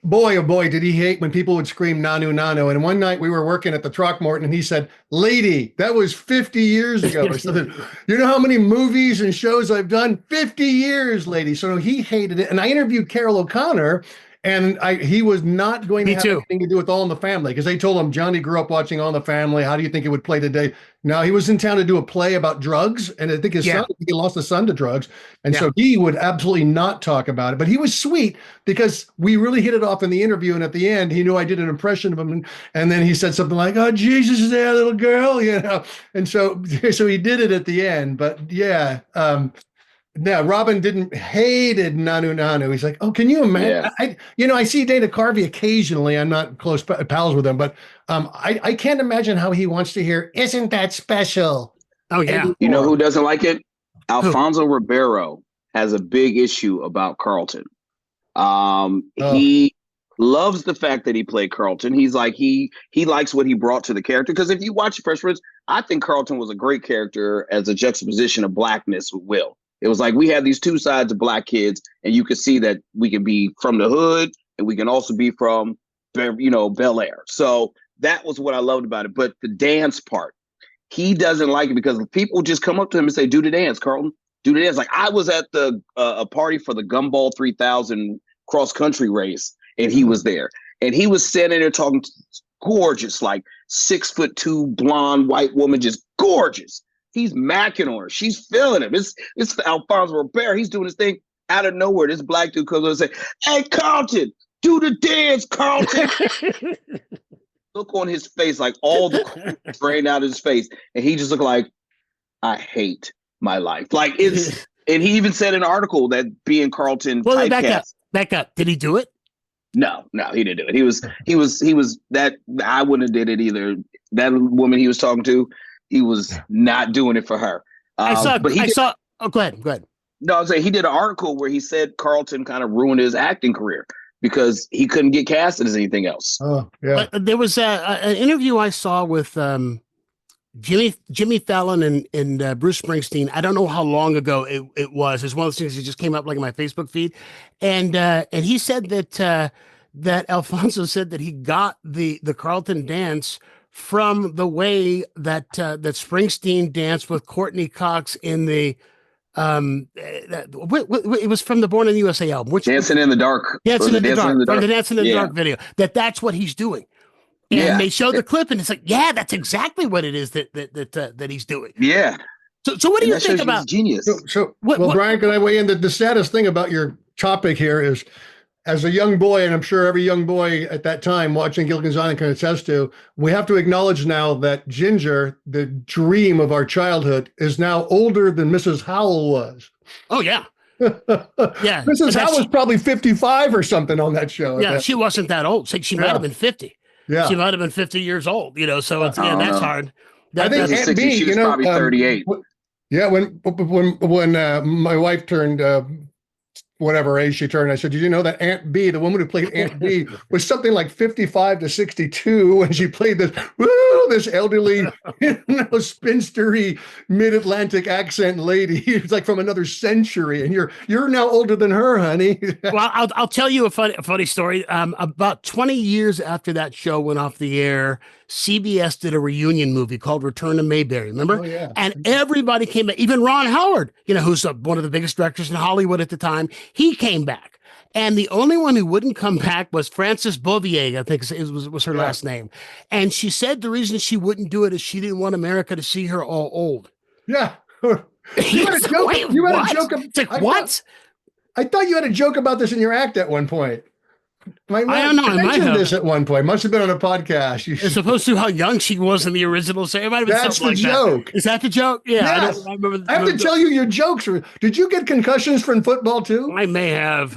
D: Boy, oh boy, did he hate when people would scream Nanu Nanu. And one night we were working at the Throckmorton and he said, "Lady, that was 50 years ago." I said, "You know how many movies and shows I've done? 50 years, lady." So he hated it. And I interviewed Carol O'Connor. And he was not going to have anything to do with All in the Family because they told him Johnny grew up watching All in the Family. How do you think it would play today? Now he was in town to do a play about drugs, and I think his son, he lost a son to drugs, and so he would absolutely not talk about it. But he was sweet because we really hit it off in the interview, and at the end, he knew I did an impression of him, and then he said something like, "Oh, Jesus is there, little girl," and so he did it at the end. But Yeah, Robin hated Nanu Nanu. He's like, oh, can you imagine?
C: Yeah.
D: I see Dana Carvey occasionally. I'm not close pals with him, but I can't imagine how he wants to hear, isn't that special?
A: Oh, yeah.
C: You know who doesn't like it?
A: Who?
C: Alfonso Ribeiro has a big issue about Carlton.
D: Oh.
C: He loves the fact that he played Carlton. He's like, he likes what he brought to the character. Because if you watch Fresh Prince, I think Carlton was a great character as a juxtaposition of blackness with Will. It was like we have these two sides of black kids, and you could see that we can be from the hood and we can also be from, Bel Air. So that was what I loved about it. But the dance part, he doesn't like it because people just come up to him and say, do the dance, Carlton, do the dance. Like I was at a party for the Gumball 3000 cross country race, and he was there. And he was standing there talking gorgeous, like 6'2" blonde white woman, just gorgeous. He's macking on her. She's feeling him. It's Alfonso Ribeiro. He's doing his thing. Out of nowhere, this black dude comes over and say, hey, Carlton, do the dance, Carlton. Look on his face, like all the drained out of his face. And he just looked like, I hate my life. Like it's, and he even said in an article that being Carlton typecast.
A: Back up. Did he do it?
C: No, he didn't do it. He was that, I wouldn't have did it either. That woman he was talking to, he was not doing it for her.
A: Oh, go ahead.
C: No, I was saying he did an article where he said Carlton kind of ruined his acting career because he couldn't get casted as anything else.
D: Oh, yeah.
A: But there was an interview I saw with Jimmy Fallon and Bruce Springsteen. I don't know how long ago it was. It's one of those things that just came up like in my Facebook feed, and he said that Alfonso said that he got the Carlton dance from the way that Springsteen danced with Courtney Cox in the it was from the Born in the USA album,
C: Dancing in the Dark.
A: Dancing in the Dark video. That's what he's doing. And they show the clip, and it's like, yeah, that's exactly what it is that he's doing.
C: Yeah.
A: So what do you think about
C: genius?
D: Brian, can I weigh in? The saddest thing about your topic here is, as a young boy, and I'm sure every young boy at that time watching Gilligan's Island can attest to, we have to acknowledge now that Ginger, the dream of our childhood, is now older than Mrs. Howell was.
A: Oh, yeah. Yeah.
D: Mrs. Howell was probably 55 or something on that show.
A: Yeah, she wasn't that old. She might have been 50. Yeah. She might have been 50 years old, so it's, that's hard.
D: I think Aunt B,
C: she was probably 38.
D: Yeah, when my wife turned whatever age she turned, I said, did you know that Aunt B, the woman who played Aunt B, was something like 55 to 62 when she played this elderly, spinstery mid-Atlantic accent lady? It's like from another century, and you're now older than her, honey.
A: Well, I'll tell you a funny story. About 20 years after that show went off the air, CBS did a reunion movie called Return to Mayberry, remember?
D: Oh, yeah.
A: And everybody came back, even Ron Howard, who's one of the biggest directors in Hollywood at the time, he came back. And the only one who wouldn't come back was Frances Bouvier, I think was her last name. And she said the reason she wouldn't do it is she didn't want America to see her all old.
D: Yeah. You had a joke.
A: It's like, what?
D: I thought you had a joke about this in your act at one point. I don't know. I mentioned this at one point. Must have been on a podcast.
A: As opposed to how young she was in the original. So it might have been
D: That's
A: something
D: the joke.
A: That. Is that the joke? Yeah.
D: Yes. I have to tell you your jokes. Did you get concussions from football too?
A: I may have.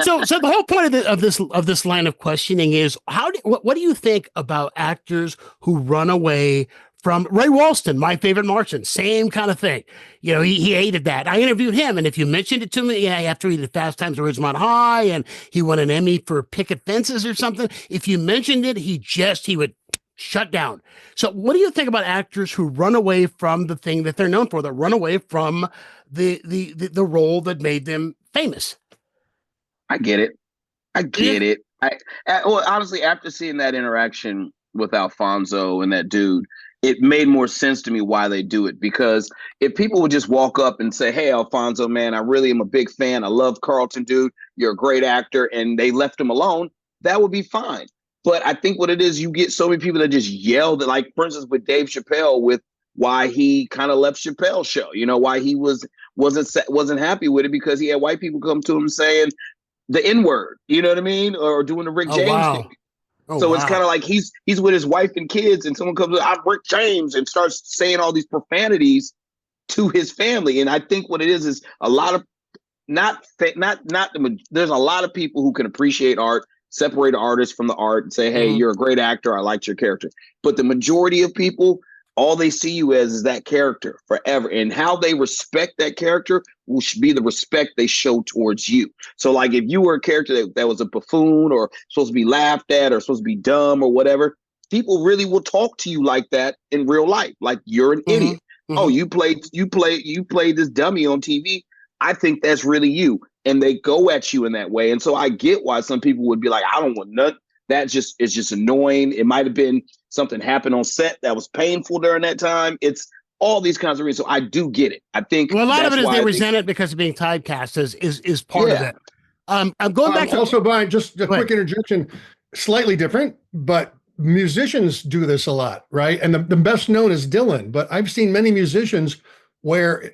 A: So the whole point of this line of questioning is what do you think about actors who run away from Ray Walston, my favorite Martian, same kind of thing. He hated that. I interviewed him, and if you mentioned it to me, after he did Fast Times at Ridgemont High, and he won an Emmy for Picket Fences or something, if you mentioned it, he would shut down. So what do you think about actors who run away from the thing that they're known for, that run away from the role that made them famous?
C: I get it. Well, honestly, after seeing that interaction with Alfonso and that dude, it made more sense to me why they do it. Because if people would just walk up and say, hey, Alfonso, man, I really am a big fan. I love Carlton, dude. You're a great actor. And they left him alone, that would be fine. But I think what it is, you get so many people that just yell that, like, for instance, with Dave Chappelle, with why he kind of left Chappelle's show, why he wasn't happy with it, because he had white people come to him saying the N-word, you know what I mean? Or doing the Rick James thing. So it's kind of like he's with his wife and kids, and someone comes up, I'm Rick James, and starts saying all these profanities. to his family. And I think what it is a lot of there's a lot of people who can appreciate art, separate the artist from the art and say, hey, you're a great actor. I liked your character. But the majority of people, all they see you as is that character forever. And how they respect that character will be the respect they show towards you. So like if you were a character that was a buffoon or supposed to be laughed at or supposed to be dumb or whatever, people really will talk to you like that in real life. Like you're an idiot. Oh, you played this dummy on TV. I think that's really you. And they go at you in that way. And so I get why some people would be like, I don't want none. That is just annoying. It might have been something happened on set that was painful during that time. It's all these kinds of reasons. So I do get it. I think
A: a lot of it is they resent it because of being typecast is part of it. I'm going back to
D: also, Brian, just a quick interjection, slightly different, but musicians do this a lot, right? And the best known is Dylan, but I've seen many musicians where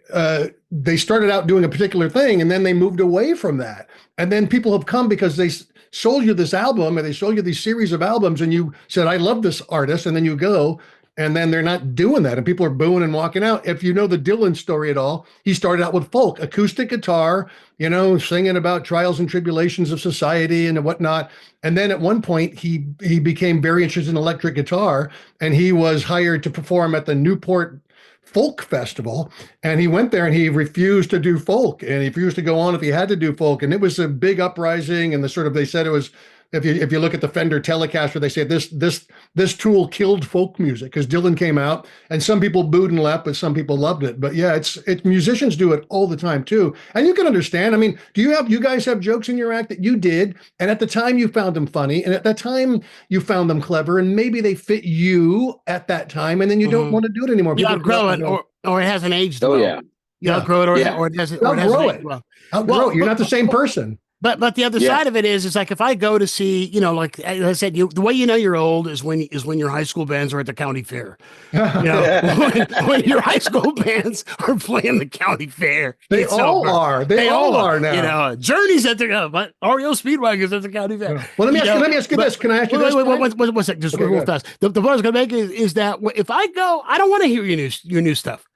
D: they started out doing a particular thing and then they moved away from that. And then people have come because they sold you this album and they sold you these series of albums and you said, I love this artist. And then you go and then they're not doing that. And people are booing and walking out. If you know the Dylan story at all, he started out with folk, acoustic guitar, singing about trials and tribulations of society and whatnot. And then at one point he became very interested in electric guitar and he was hired to perform at the Newport Folk Festival, and he went there and he refused to do folk and he refused to go on if he had to do folk. And it was a big uprising. And they said it was, if you look at the Fender Telecaster, they say this tool killed folk music because Dylan came out and some people booed and left, but some people loved it. But yeah, it's musicians do it all the time too. And you can understand. I mean, you guys have jokes in your act that you did, and at the time you found them funny, and at that time you found them clever, and maybe they fit you at that time, and then you don't want to do it anymore.
A: You outgrow it, or it hasn't aged well.
C: Yeah.
A: You outgrow it, or it doesn't.
D: Outgrow it. Well. Outgrow it. You're not the same person.
A: But the other side of it is like if I go to see, like I said, the way you're old is when your high school bands are at the county fair. When your high school bands are playing the county fair.
D: They all are. They all are now.
A: Journey's at the REO Speedwagon's at the county fair.
D: Well, let me ask you this. Can I ask you this?
A: What's that? Just real fast. The point I was going to make is that if I go, I don't want to hear your new stuff.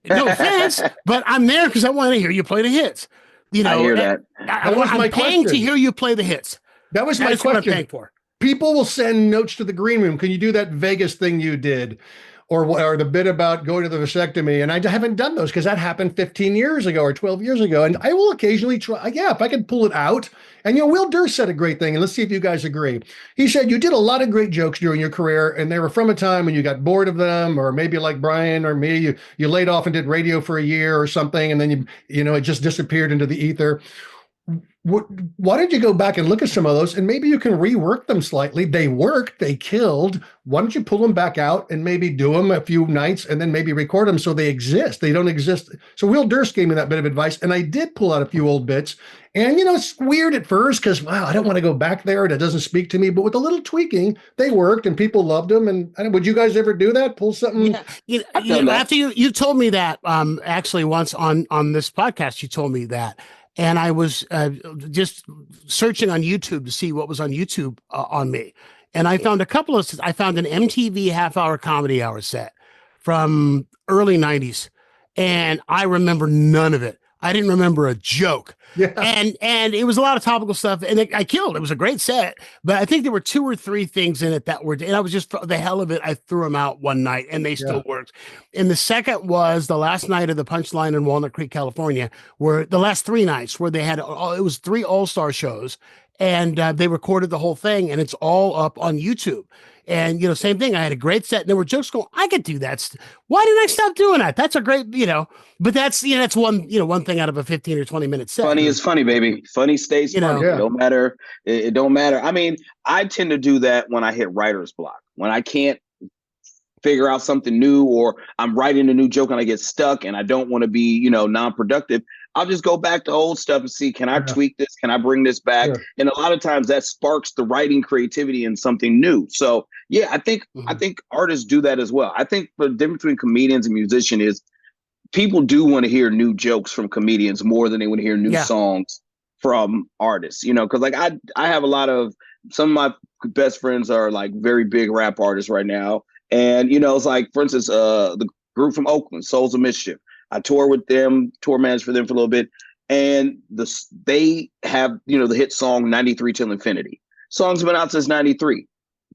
A: No offense, but I'm there because I want to hear you play the hits.
C: I hear that.
A: I'm paying to hear you play the hits.
D: That was my question.
A: What I'm paying for.
D: People will send notes to the green room. Can you do that Vegas thing you did? Or the bit about going to the vasectomy? And I haven't done those because that happened 15 years ago or 12 years ago. And I will occasionally try. Yeah, if I can pull it out. And Will Durst said a great thing. And let's see if you guys agree. He said, you did a lot of great jokes during your career. And they were from a time when you got bored of them, or maybe like Brian or me, you laid off and did radio for a year or something. And then it just disappeared into the ether. Why don't you go back and look at some of those and maybe you can rework them slightly? They worked, they killed. Why don't you pull them back out and maybe do them a few nights and then maybe record them so they exist? They don't exist. So Will Durst gave me that bit of advice, and I did pull out a few old bits. And, it's weird at first because, wow, I don't want to go back there and it doesn't speak to me. But with a little tweaking, they worked and people loved them. And would you guys ever do that? Pull something?
A: Yeah. After you told me that, actually once on this podcast, you told me that. And I was just searching on YouTube to see what was on YouTube on me. And I found I found an MTV half-hour comedy hour set from early 90s. And I remember none of it. I didn't remember a joke. Yeah. And it was a lot of topical stuff. And I killed. It was a great set. But I think there were 2 or 3 things in it that were, and I was just, for the hell of it, I threw them out one night and they still worked. And the second was the last night of the Punchline in Walnut Creek, California, where the last 3 nights where they had, it was 3 all-star shows. And they recorded the whole thing and it's all up on YouTube. And, same thing. I had a great set and there were jokes going, I could do that. Why didn't I stop doing that? That's a great, but that's, that's one thing out of a 15 or 20 minute set.
C: Funny is funny, baby. Funny stays funny. It don't matter. It don't matter. I mean, I tend to do that when I hit writer's block, when I can't figure out something new, or I'm writing a new joke and I get stuck and I don't want to be, non-productive. I'll just go back to old stuff and see, can I tweak this? Can I bring this back? Yeah. And a lot of times that sparks the writing creativity in something new. So yeah, I think artists do that as well. I think the difference between comedians and musicians is people do want to hear new jokes from comedians more than they want to hear new songs from artists, because like I have a lot of, some of my best friends are like very big rap artists right now. And, it's like, for instance, the group from Oakland, Souls of Mischief. I toured with them, tour managed for them for a little bit. And they have, the hit song 93 Till Infinity. Song's been out since 93.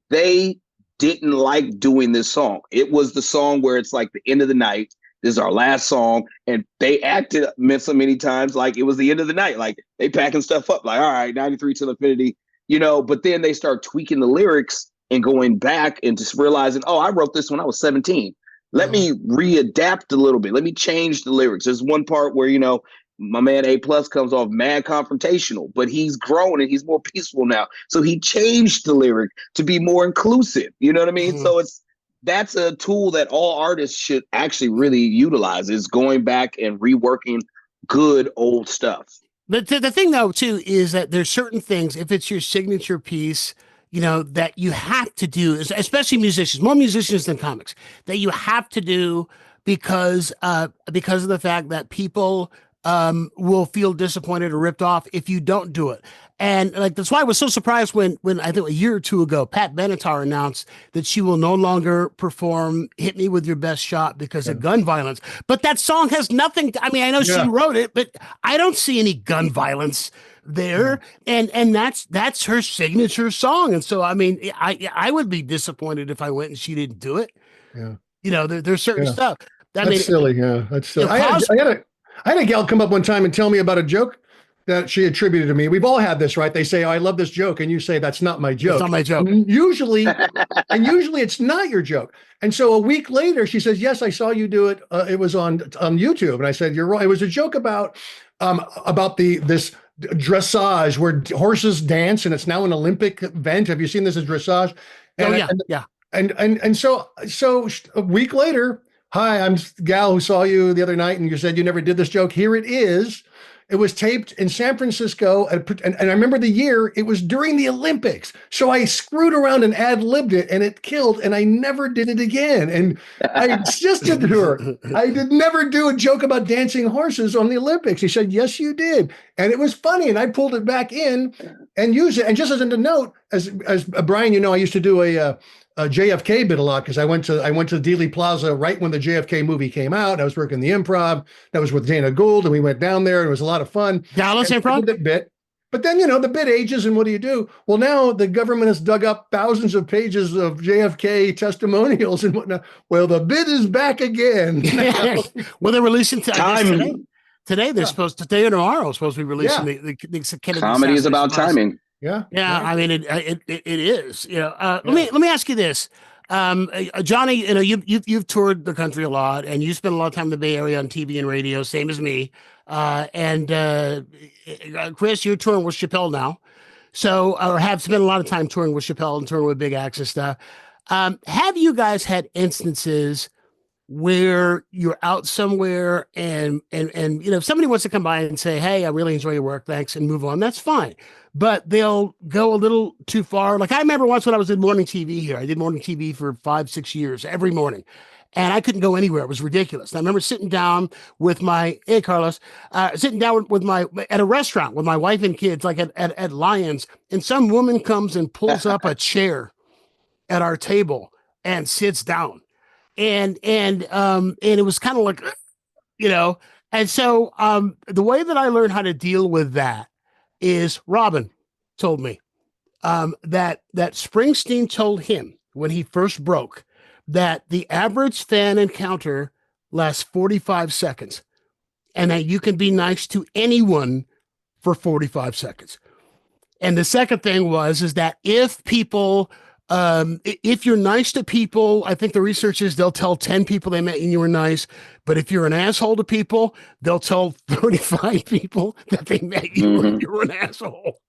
C: They didn't like doing this song. It was the song where it's like the end of the night. This is our last song. And they acted so many times like it was the end of the night. Like they packing stuff up like, all right, 93 Till Infinity, but then they start tweaking the lyrics and going back and just realizing, oh, I wrote this when I was 17. Let me readapt a little bit. Let me change the lyrics. There's one part where, my man A+ comes off mad confrontational, but he's grown and he's more peaceful now. So he changed the lyric to be more inclusive. You know what I mean? So that's a tool that all artists should actually really utilize, is going back and reworking good old stuff.
A: But the thing, though, too, is that there's certain things, if it's your signature piece, that you have to do, especially musicians, more musicians than comics, that you have to do because of the fact that people will feel disappointed or ripped off if you don't do it. And like, that's why I was so surprised when I think a year or two ago, Pat Benatar announced that she will no longer perform Hit Me With Your Best Shot because of gun violence. But that song has nothing I know she wrote it, but I don't see any gun violence there. And that's her signature song. And so, I mean, I would be disappointed if I went and she didn't do it. Yeah. There's certain stuff.
D: That's silly. Yeah. That's silly. I had a gal come up one time and tell me about a joke that she attributed to me. We've all had this, right? They say, oh, I love this joke. And you say, that's not my joke.
A: It's not my joke.
D: Usually it's not your joke. And so a week later, she says, yes, I saw you do it. It was on YouTube. And I said, you're right. It was a joke about this dressage where horses dance, and it's now an Olympic event. Have you seen this as dressage? And so a week later, hi, I'm gal who saw you the other night and you said you never did this joke. Here it is. It was taped in San Francisco. And I remember the year, it was during the Olympics. So I screwed around and ad-libbed it and it killed, and I never did it again. And I insisted to her, I did never do a joke about dancing horses on the Olympics. He said, yes, you did. And it was funny. And I pulled it back in and used it. And just as a note, as Brian, I used to do a JFK bit a lot because I went to the Dealey Plaza right when the JFK movie came out. I was working the Improv. That was with Dana Gould, and we went down there. And it was a lot of fun.
A: Dallas Improv?
D: That bit. But then, the bit ages, and what do you do? Well, now the government has dug up thousands of pages of JFK testimonials and whatnot. Well, the bit is back again.
A: Well, they're releasing today. They're supposed to, today or tomorrow, supposed to be releasing the Kennedy
C: comedy is about timing.
D: Yeah.
A: I mean, it is. Let me ask you this, Johnny. You've toured the country a lot, and you spend a lot of time in the Bay Area on TV and radio, same as me. And Chris, you're touring with Chappelle now, or have spent a lot of time touring with Chappelle and touring with big acts and stuff. Have you guys had instances where you're out somewhere and if somebody wants to come by and say, hey, I really enjoy your work, thanks, and move on, that's fine. But they'll go a little too far. Like I remember once when I was in morning TV here, I did morning TV for 5-6 years every morning, and I couldn't go anywhere. It was ridiculous. And I remember sitting down with Carlos, sitting down at a restaurant with my wife and kids, like at Lions, and some woman comes and pulls up a chair at our table and sits down. And it was kind of like, and so the way that I learned how to deal with that is Robin told me that Springsteen told him when he first broke that the average fan encounter lasts 45 seconds and that you can be nice to anyone for 45 seconds. And the second thing is that if people, if you're nice to people, I think the research is they'll tell 10 people they met and you were nice. But if you're an asshole to people, they'll tell 35 people that they met you and you were an asshole.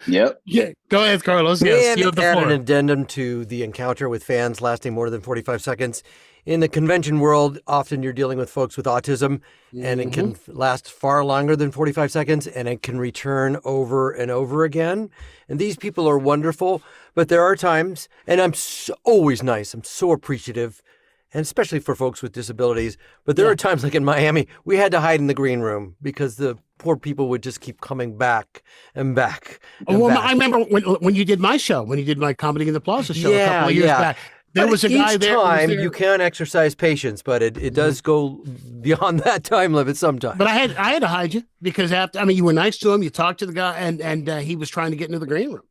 C: Yep.
A: Yeah. Go ahead, Carlos. Yes.
B: And add an addendum to the encounter with fans lasting more than 45 seconds. In the convention world, often you're dealing with folks with autism, and it can last far longer than 45 seconds, and it can return over and over again. And these people are wonderful, but there are times, and I'm always nice, I'm so appreciative, and especially for folks with disabilities, but there are times like in Miami, we had to hide in the green room because the poor people would just keep coming back and back. And back.
A: I remember when you did my show, when you did my Comedy in the Plaza show a couple of years back. there was a guy
B: each
A: there.
B: time you can exercise patience, but it does go beyond that time limit sometimes.
A: But I had to hide you because you were nice to him. You talked to the guy, and he was trying to get into the green room.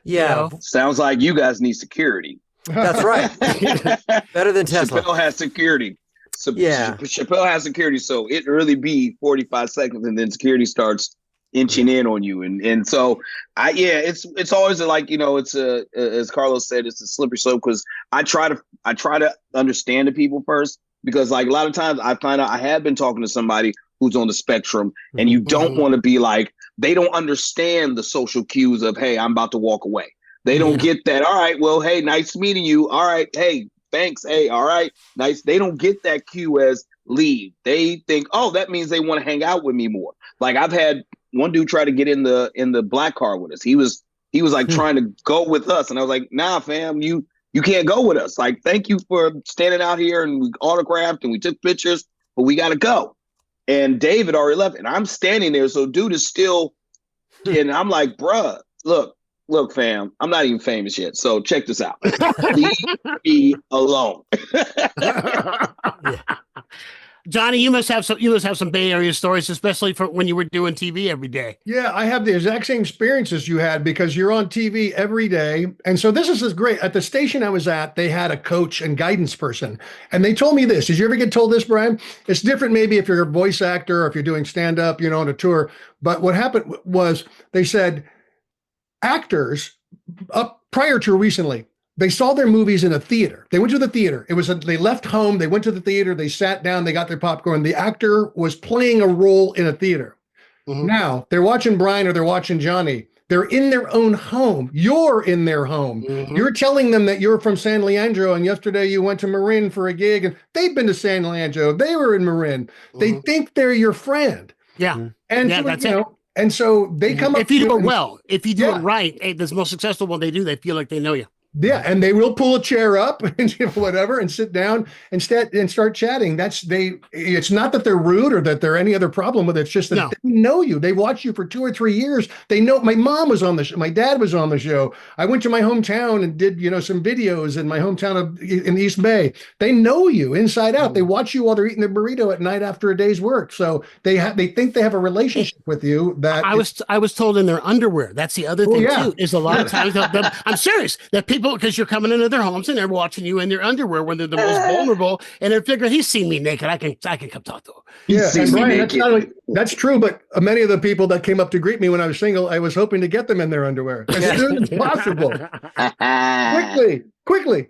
B: Yeah.
A: You know?
C: Sounds like you guys need security.
B: That's right. Better than Tesla.
C: Chappelle has security. So
B: Yeah.
C: Chappelle has security, so it really be 45 seconds, and then security starts inching in on you, and so it's always like, it's as Carlos said, it's a slippery slope, because I try to understand the people first, because like a lot of times I find out I have been talking to somebody who's on the spectrum, and you don't want to be like, they don't understand the social cues of, hey, I'm about to walk away. They don't get that. All right, well, hey, nice meeting you. All right, hey, thanks. Hey, all right, nice. They don't get that cue as leave. They think, oh, that means they want to hang out with me more. Like, I've had one dude try to get in the black car with us. He was like trying to go with us, and I was like, nah, fam, you can't go with us. Like, thank you for standing out here, and we autographed and we took pictures, but we got to go. And David already left, and I'm standing there, so dude is still, and I'm like, bruh, look, fam, I'm not even famous yet, so check this out. Leave me alone.
A: Johnny, you must have some Bay Area stories, especially for when you were doing TV every day.
D: Yeah, I have the exact same experiences you had, because you're on TV every day. And so this is great. At the station I was at, they had a coach and guidance person. And they told me this. Did you ever get told this, Brian? It's different maybe if you're a voice actor or if you're doing stand-up, on a tour. But what happened was they said actors up prior to recently, they saw their movies in a theater. They went to the theater. They left home. They went to the theater. They sat down. They got their popcorn. The actor was playing a role in a theater. Mm-hmm. Now they're watching Brian or they're watching Johnny. They're in their own home. You're in their home. Mm-hmm. You're telling them that you're from San Leandro, and yesterday you went to Marin for a gig, and they've been to San Leandro. They were in Marin. Mm-hmm. They think they're your friend.
A: Yeah.
D: And
A: yeah,
D: so,
A: that's it.
D: And so they come up.
A: If you do it well, if you do it right, the most successful one they do, they feel like they know you.
D: Yeah, and they will pull a chair up and whatever and sit down and start chatting. It's not that they're rude or that there any other problem with it. It's just that they know you. They watch you for 2 or 3 years. They know my mom was on the show. My dad was on the show. I went to my hometown and did, some videos in my hometown in the East Bay. They know you inside out. They watch you while they're eating their burrito at night after a day's work. So they think they have a relationship with you. That
A: I was told in their underwear. That's the other thing too. Is a lot of times I'm serious that people, because you're coming into their homes and they're watching you in their underwear when they're the most vulnerable, and they're figuring, he's seen me naked. I can come talk to him.
D: Yeah, and Brian, that's true. But many of the people that came up to greet me when I was single, I was hoping to get them in their underwear as soon as possible. Quickly.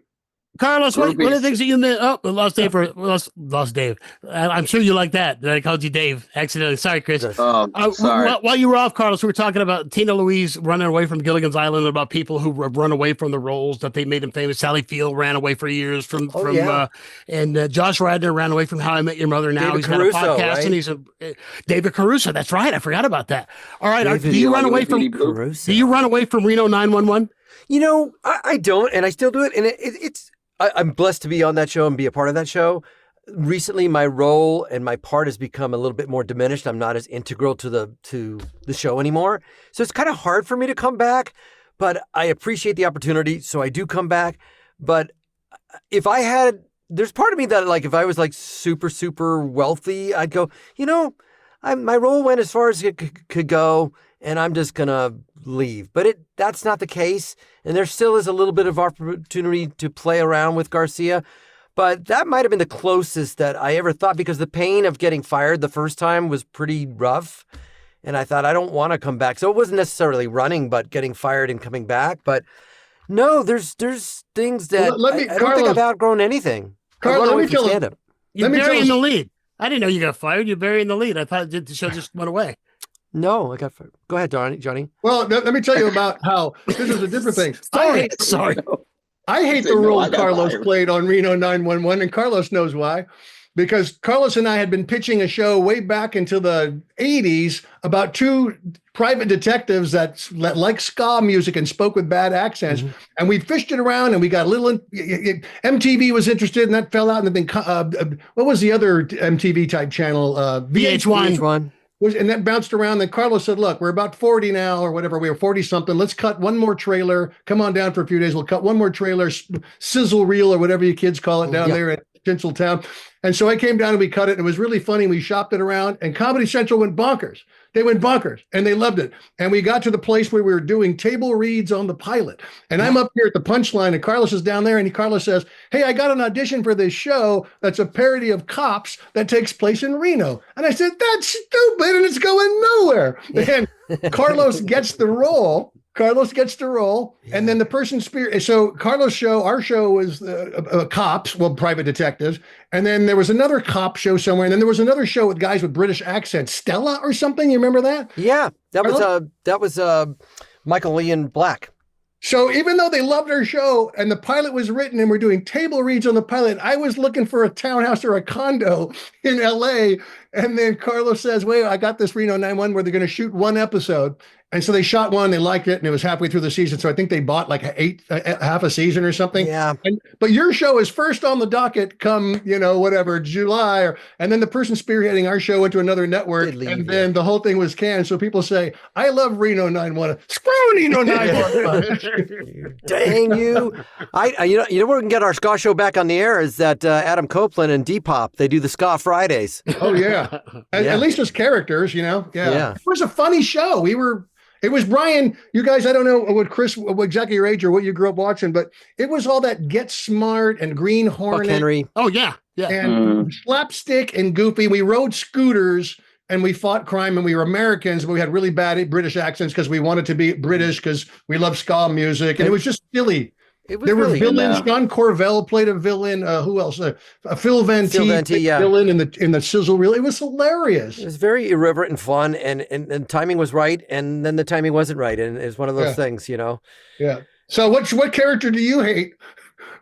A: Carlos, one of the things that you meant, lost Dave. I'm sure you like that I called you Dave accidentally. Sorry, Chris.
C: Sorry.
A: While you were off, Carlos, we were talking about Tina Louise running away from Gilligan's Island, about people who have run away from the roles that they made them famous. Sally Field ran away for years and Josh Radnor ran away from How I Met Your Mother. Now he's got a podcast, right? And he's David Caruso. That's right. I forgot about that. All right. Do you run away from Reno 911?
B: I don't, and I still do it. And I'm blessed to be on that show and be a part of that show. Recently, my role and my part has become a little bit more diminished. I'm not as integral to the show anymore. So it's kind of hard for me to come back, but I appreciate the opportunity. So I do come back. But there's part of me that, like, if I was like super, super wealthy, I'd go, my role went as far as it could go, and I'm just going to leave. But that's not the case. And there still is a little bit of opportunity to play around with Garcia. But that might have been the closest that I ever thought, because the pain of getting fired the first time was pretty rough. And I thought, I don't want to come back. So it wasn't necessarily running, but getting fired and coming back. But no, there's things that I don't think I've outgrown anything.
D: Carlos, let me tell you.
A: You're burying the lead. I didn't know you got fired. You're burying the lead. I thought the show just went away.
B: No, I got fired. Go ahead, Johnny.
D: Well, let me tell you about how this is a different thing.
A: Sorry.
D: I hate the role Carlos played on Reno 911, and Carlos knows why. Because Carlos and I had been pitching a show way back into the 80s about two private detectives that like ska music and spoke with bad accents. Mm-hmm. And we fished it around, and we got a little, MTV was interested, and that fell out. And then what was the other MTV type channel?
A: VH1.
D: And that bounced around. Then Carlos said, look, we're about 40 now or whatever. We were 40 something. Let's cut one more trailer. Come on down for a few days. We'll cut one more trailer, sizzle reel or whatever you kids call it down there in Tinseltown. And so I came down and we cut it. And it was really funny. We shopped it around and Comedy Central went bonkers. They went bonkers and they loved it. And we got to the place where we were doing table reads on the pilot. And I'm up here at the punchline and Carlos is down there and Carlos says, hey, I got an audition for this show that's a parody of Cops that takes place in Reno. And I said, that's stupid and it's going nowhere. And Carlos gets the role. And then the person so Carlos' show, our show was cops, private detectives. And then there was another cop show somewhere. And then there was another show with guys with British accents, Stella or something. You remember that?
B: Yeah, that was Michael Ian Black.
D: So even though they loved our show and the pilot was written and we're doing table reads on the pilot, I was looking for a townhouse or a condo in LA. And then Carlos says, wait, I got this Reno 911 where they're going to shoot one episode. And so they shot one, they liked it, and it was halfway through the season. So I think they bought like half a season or something.
B: Yeah.
D: But your show is first on the docket come, July. And then the person spearheading our show went to another network. Then the whole thing was canned. So people say, I love Reno 911. Screw Reno 911.
B: Dang you. Where we can get our ska show back on the air is that Adam Copeland and Depop, they do the Ska Fridays.
D: Oh, yeah. At least as characters, Yeah. It was a funny show. It was Brian, you guys, I don't know what exactly your age or what you grew up watching, but it was all that Get Smart and Green Hornet.
B: Buck Henry.
A: Oh, yeah. Yeah.
D: And slapstick and goofy. We rode scooters and we fought crime and we were Americans, but we had really bad British accents because we wanted to be British because we loved ska music. And it was just silly. There were villains. John Corvell played a villain. Who else? Phil Van Tee, villain in the sizzle reel. It was hilarious.
B: It was very irreverent and fun, and timing was right, and then the timing wasn't right, and it's one of those things,
D: Yeah. So what character do you hate?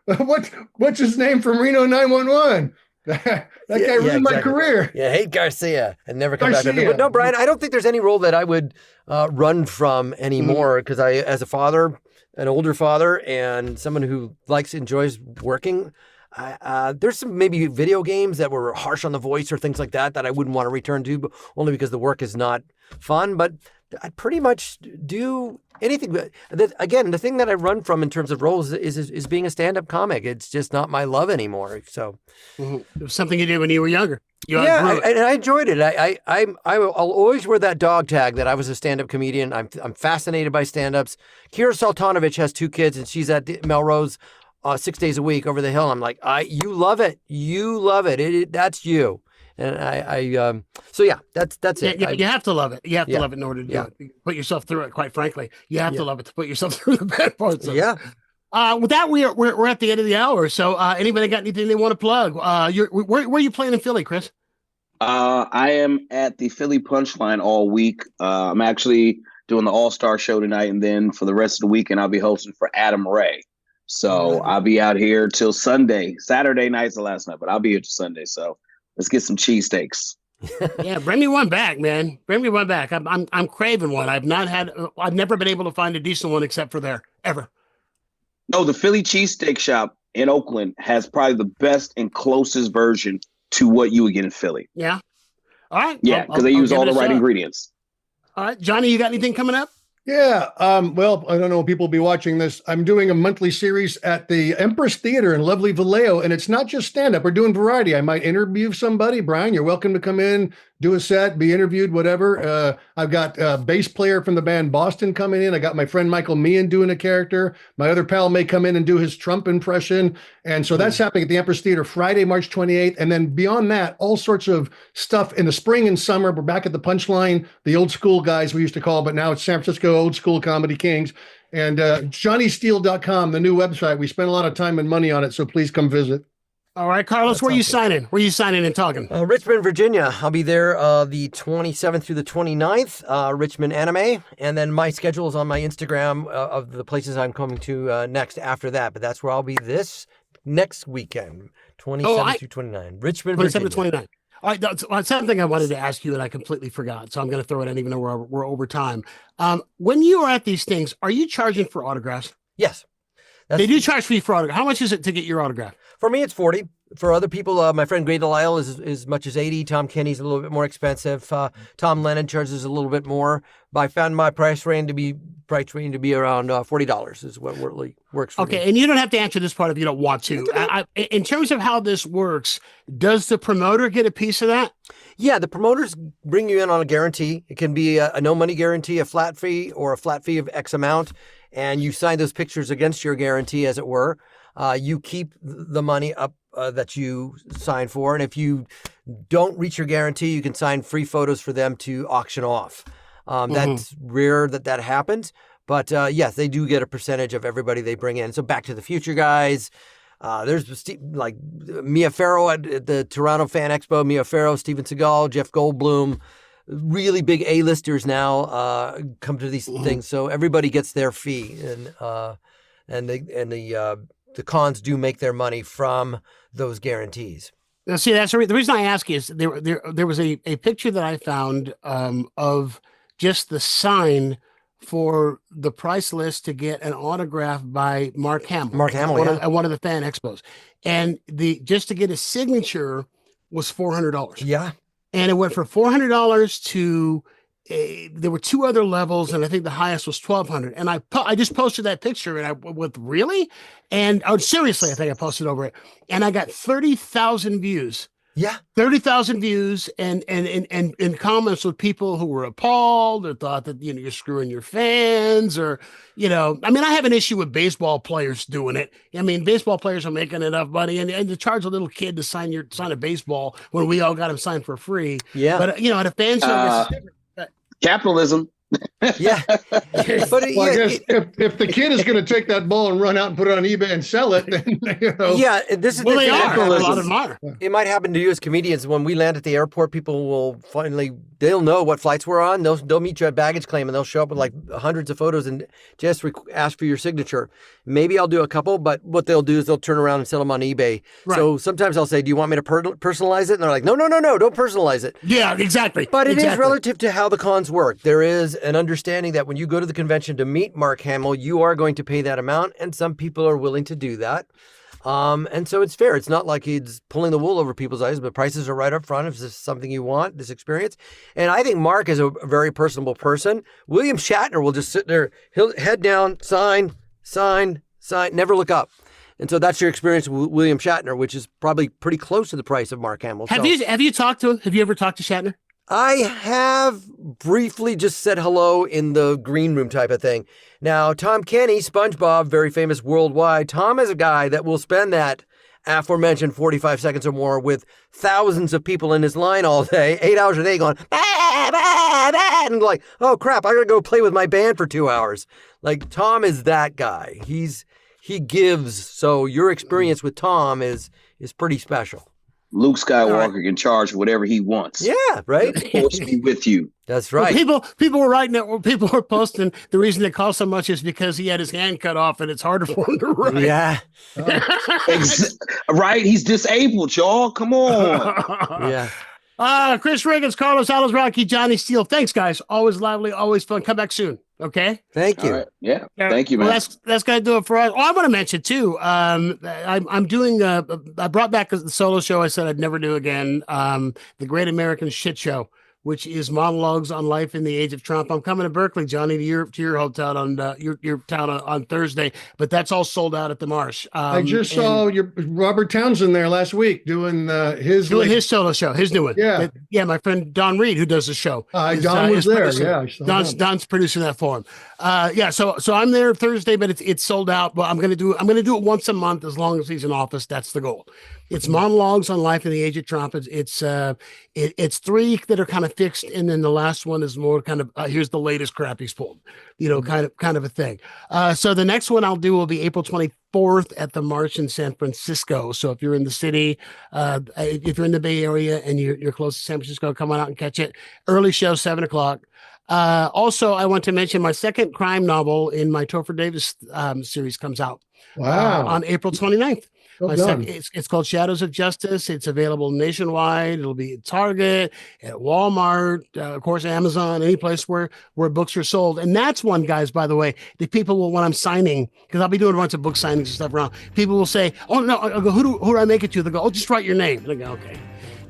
D: What's his name from Reno 911? That guy ruined my career.
B: Yeah, hate Garcia and never come back. But no, Brian, I don't think there's any role that I would run from anymore because I, as a father, an older father, and someone who enjoys working. There's some maybe video games that were harsh on the voice or things like that I wouldn't want to return to, but only because the work is not fun. But I'd pretty much do anything. Again, the thing that I run from in terms of roles is being a stand-up comic. It's just not my love anymore. So
A: it was something you did when you were younger.
B: And I enjoyed it. I'll always wear that dog tag that I was a stand-up comedian. I'm fascinated by stand-ups. Kira Sultanovich has 2 kids, and she's at Melrose 6 days a week over the hill. I'm like, you love it. You love it. That's you. And so yeah, that's it.
A: You have to love it. You have to love it in order to do it. Put yourself through it. Quite frankly, you have to love it to put yourself through the bad parts of it. With that, we're at the end of the hour. So anybody got anything they want to plug? Where are you playing in Philly, Chris?
C: I am at the Philly Punchline all week. I'm actually doing the All-Star show tonight, and then for the rest of the weekend, I'll be hosting for Adam Ray. So I'll be out here till Sunday. Saturday night's the last night, but I'll be here till Sunday. So let's get some cheesesteaks.
A: Yeah, bring me one back, man. Bring me one back. I'm craving one. I've never been able to find a decent one except for there ever.
C: No, the Philly Cheesesteak Shop in Oakland has probably the best and closest version to what you would get in Philly.
A: Yeah. All right.
C: Yeah, because they use all the right ingredients.
A: All right, Johnny, you got anything coming up?
D: Yeah. Well, I don't know if people will be watching this. I'm doing a monthly series at the Empress Theater in lovely Vallejo, and it's not just stand-up. We're doing variety. I might interview somebody. Brian, you're welcome to come in, do a set, be interviewed, whatever. I've got a bass player from the band Boston coming in. I got my friend Michael Meehan doing a character. My other pal may come in and do his Trump impression. And so that's happening at the Empress Theater Friday, March 28th. And then beyond that, all sorts of stuff in the spring and summer. We're back at the Punchline, the old school guys we used to call, but now it's San Francisco Old School Comedy Kings. And JohnnySteele.com, the new website. We spent a lot of time and money on it, so please come visit.
A: All right, Carlos, where are you signing? Where are you signing and talking?
B: Richmond, Virginia. I'll be there the 27th through the 29th, Richmond Anime. And then my schedule is on my Instagram of the places I'm coming to next after that. But that's where I'll be this next weekend, 27 through 29. Richmond, 27
A: to 29. All right, that's something I wanted to ask you and I completely forgot. So I'm going to throw it in even though we're over time. When you are at these things, are you charging for autographs?
B: Yes.
A: They do charge fee for autograph. How much is it to get your autograph?
B: For me, it's $40. For other people, my friend Gray Delisle is as much as 80. Tom Kenny's a little bit more expensive. Tom Lennon charges a little bit more. But I found my price range to be around $40 is what really works for me.
A: Okay, and you don't have to answer this part if you don't want to. In terms of how this works, does the promoter get a piece of that?
B: Yeah, the promoters bring you in on a guarantee. It can be a no money guarantee, a flat fee, or a flat fee of X amount. And you sign those pictures against your guarantee, as it were. You keep the money up that you sign for. And if you don't reach your guarantee, you can sign free photos for them to auction off. That's rare that happens. But yes, they do get a percentage of everybody they bring in. So Back to the Future guys. There's like Mia Farrow at the Toronto Fan Expo, Mia Farrow, Steven Seagal, Jeff Goldblum. Really big A-listers now come to these things. So everybody gets their fee. And the cons do make their money from those guarantees.
A: Now, see, that's the reason I ask is there was a picture that I found of just the sign for the price list to get an autograph by Mark Hamill. At one of the fan expos, and just to get a signature was $400.
B: Yeah,
A: and it went from $400 to there were two other levels, and I think the highest was $1,200. And I just posted that picture, and I went, really? And seriously, I think I posted over it, and I got 30,000 views.
B: Yeah,
A: 30,000 views, and comments with people who were appalled or thought that you're screwing your fans, or I mean, I have an issue with baseball players doing it. I mean, baseball players are making enough money, and to charge a little kid to sign a baseball when we all got him signed for free.
B: Yeah,
A: but at a fan show, it's different.
C: Capitalism.
B: Yeah, but
D: I guess if the kid is going to take that ball and run out and put it on eBay and sell it, then
B: yeah, this is
A: they are. A lot of them are.
B: It might happen to you as comedians. When we land at the airport, people will they'll know what flights we're on. They'll meet you at baggage claim, and they'll show up with like hundreds of photos and just ask for your signature. Maybe I'll do a couple, but what they'll do is they'll turn around and sell them on eBay. Right. So sometimes I'll say, "Do you want me to personalize it?" And they're like, "No, don't personalize it."
A: Yeah, exactly.
B: But it is relative to how the cons work. There is an understanding that when you go to the convention to meet Mark Hamill, you are going to pay that amount, and some people are willing to do that. And so it's fair. It's not like he's pulling the wool over people's eyes, but prices are right up front if this is something you want, this experience. And I think Mark is a very personable person. William Shatner will just sit there, he'll head down, sign, never look up. And so that's your experience with William Shatner, which is probably pretty close to the price of Mark Hamill.
A: Have you talked to him? Have you ever talked to Shatner?
B: I have briefly just said hello in the green room type of thing. Now, Tom Kenny, SpongeBob, very famous worldwide. Tom is a guy that will spend that aforementioned 45 seconds or more with thousands of people in his line all day, 8 hours a day going, bah, bah, bah, and like, oh crap, I gotta go play with my band for 2 hours. Like, Tom is that guy. He gives. So your experience with Tom is pretty special.
C: Luke Skywalker can charge whatever he wants.
B: Yeah, right.
C: Force me with you.
B: That's right.
A: Well, people were writing it. People were posting. The reason it cost so much is because he had his hand cut off, and it's harder for him to write.
B: Yeah.
C: Right. He's disabled, y'all. Come on.
B: Yeah.
A: Chris Riggins, Carlos Alazraqui, Johnny Steele. Thanks, guys. Always lively, always fun. Come back soon. Okay.
B: Thank you.
C: Right. Yeah. Thank you, man.
A: Well, that's gonna do it for us. Oh, I want to mention too. I'm doing. I brought back the solo show. I said I'd never do again. The Great American Shit Show, which is monologues on life in the age of Trump. I'm coming to Berkeley, Johnny, to your hotel on your town on Thursday, but that's all sold out at the Marsh.
D: I just saw your Robert Townsend there last week doing his
A: solo show, his new one. Yeah, my friend Don Reed, who does the show.
D: Don was there. Yeah,
A: Don's producing that for him. So I'm there Thursday, but it's sold out. But I'm gonna do it once a month as long as he's in office. That's the goal. It's monologues on life in the age of Trump. It's three that are kind of fixed, and then the last one is more kind of here's the latest crap he's pulled, kind of a thing. So the next one I'll do will be April 24th at the March in San Francisco. So if you're in the city, if you're in the Bay Area and you're close to San Francisco, come on out and catch it. Early show, 7:00. Also, I want to mention my second crime novel in my Topher Davis series comes out on April 29th.
D: Well done.
A: It's called Shadows of Justice. It's available nationwide. It'll be at Target, at Walmart, of course, Amazon, any place where books are sold. And that's one, guys, by the way, the people will, when I'm signing, because I'll be doing a bunch of book signings and stuff around, people will say, oh, no, I'll go, who do I make it to? They go, oh, just write your name. They go, okay.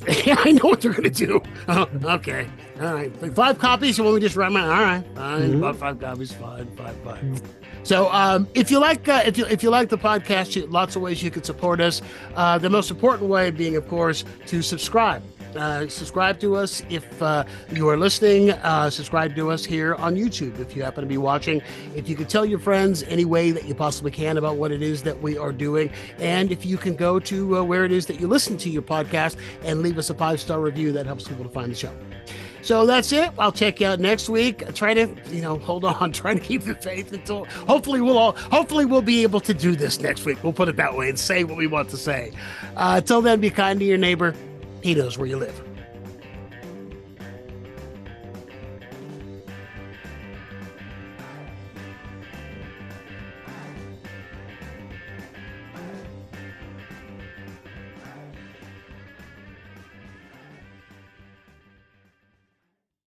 A: I know what they're going to do. Oh, okay. All right. Like 5 copies. You want me to just write my? All right. Fine. About 5 copies. Fine. So if you like if you like the podcast, lots of ways you can support us. The most important way being, of course, to subscribe. Subscribe to us if you are listening. Subscribe to us here on YouTube if you happen to be watching. If you can tell your friends any way that you possibly can about what it is that we are doing, and if you can go to where it is that you listen to your podcast and leave us a 5-star review, that helps people to find the show. So that's it. I'll check you out next week. Try to, hold on. Try to keep the faith until hopefully we'll be able to do this next week. We'll put it that way and say what we want to say. Till then, be kind to your neighbor. He knows where you live.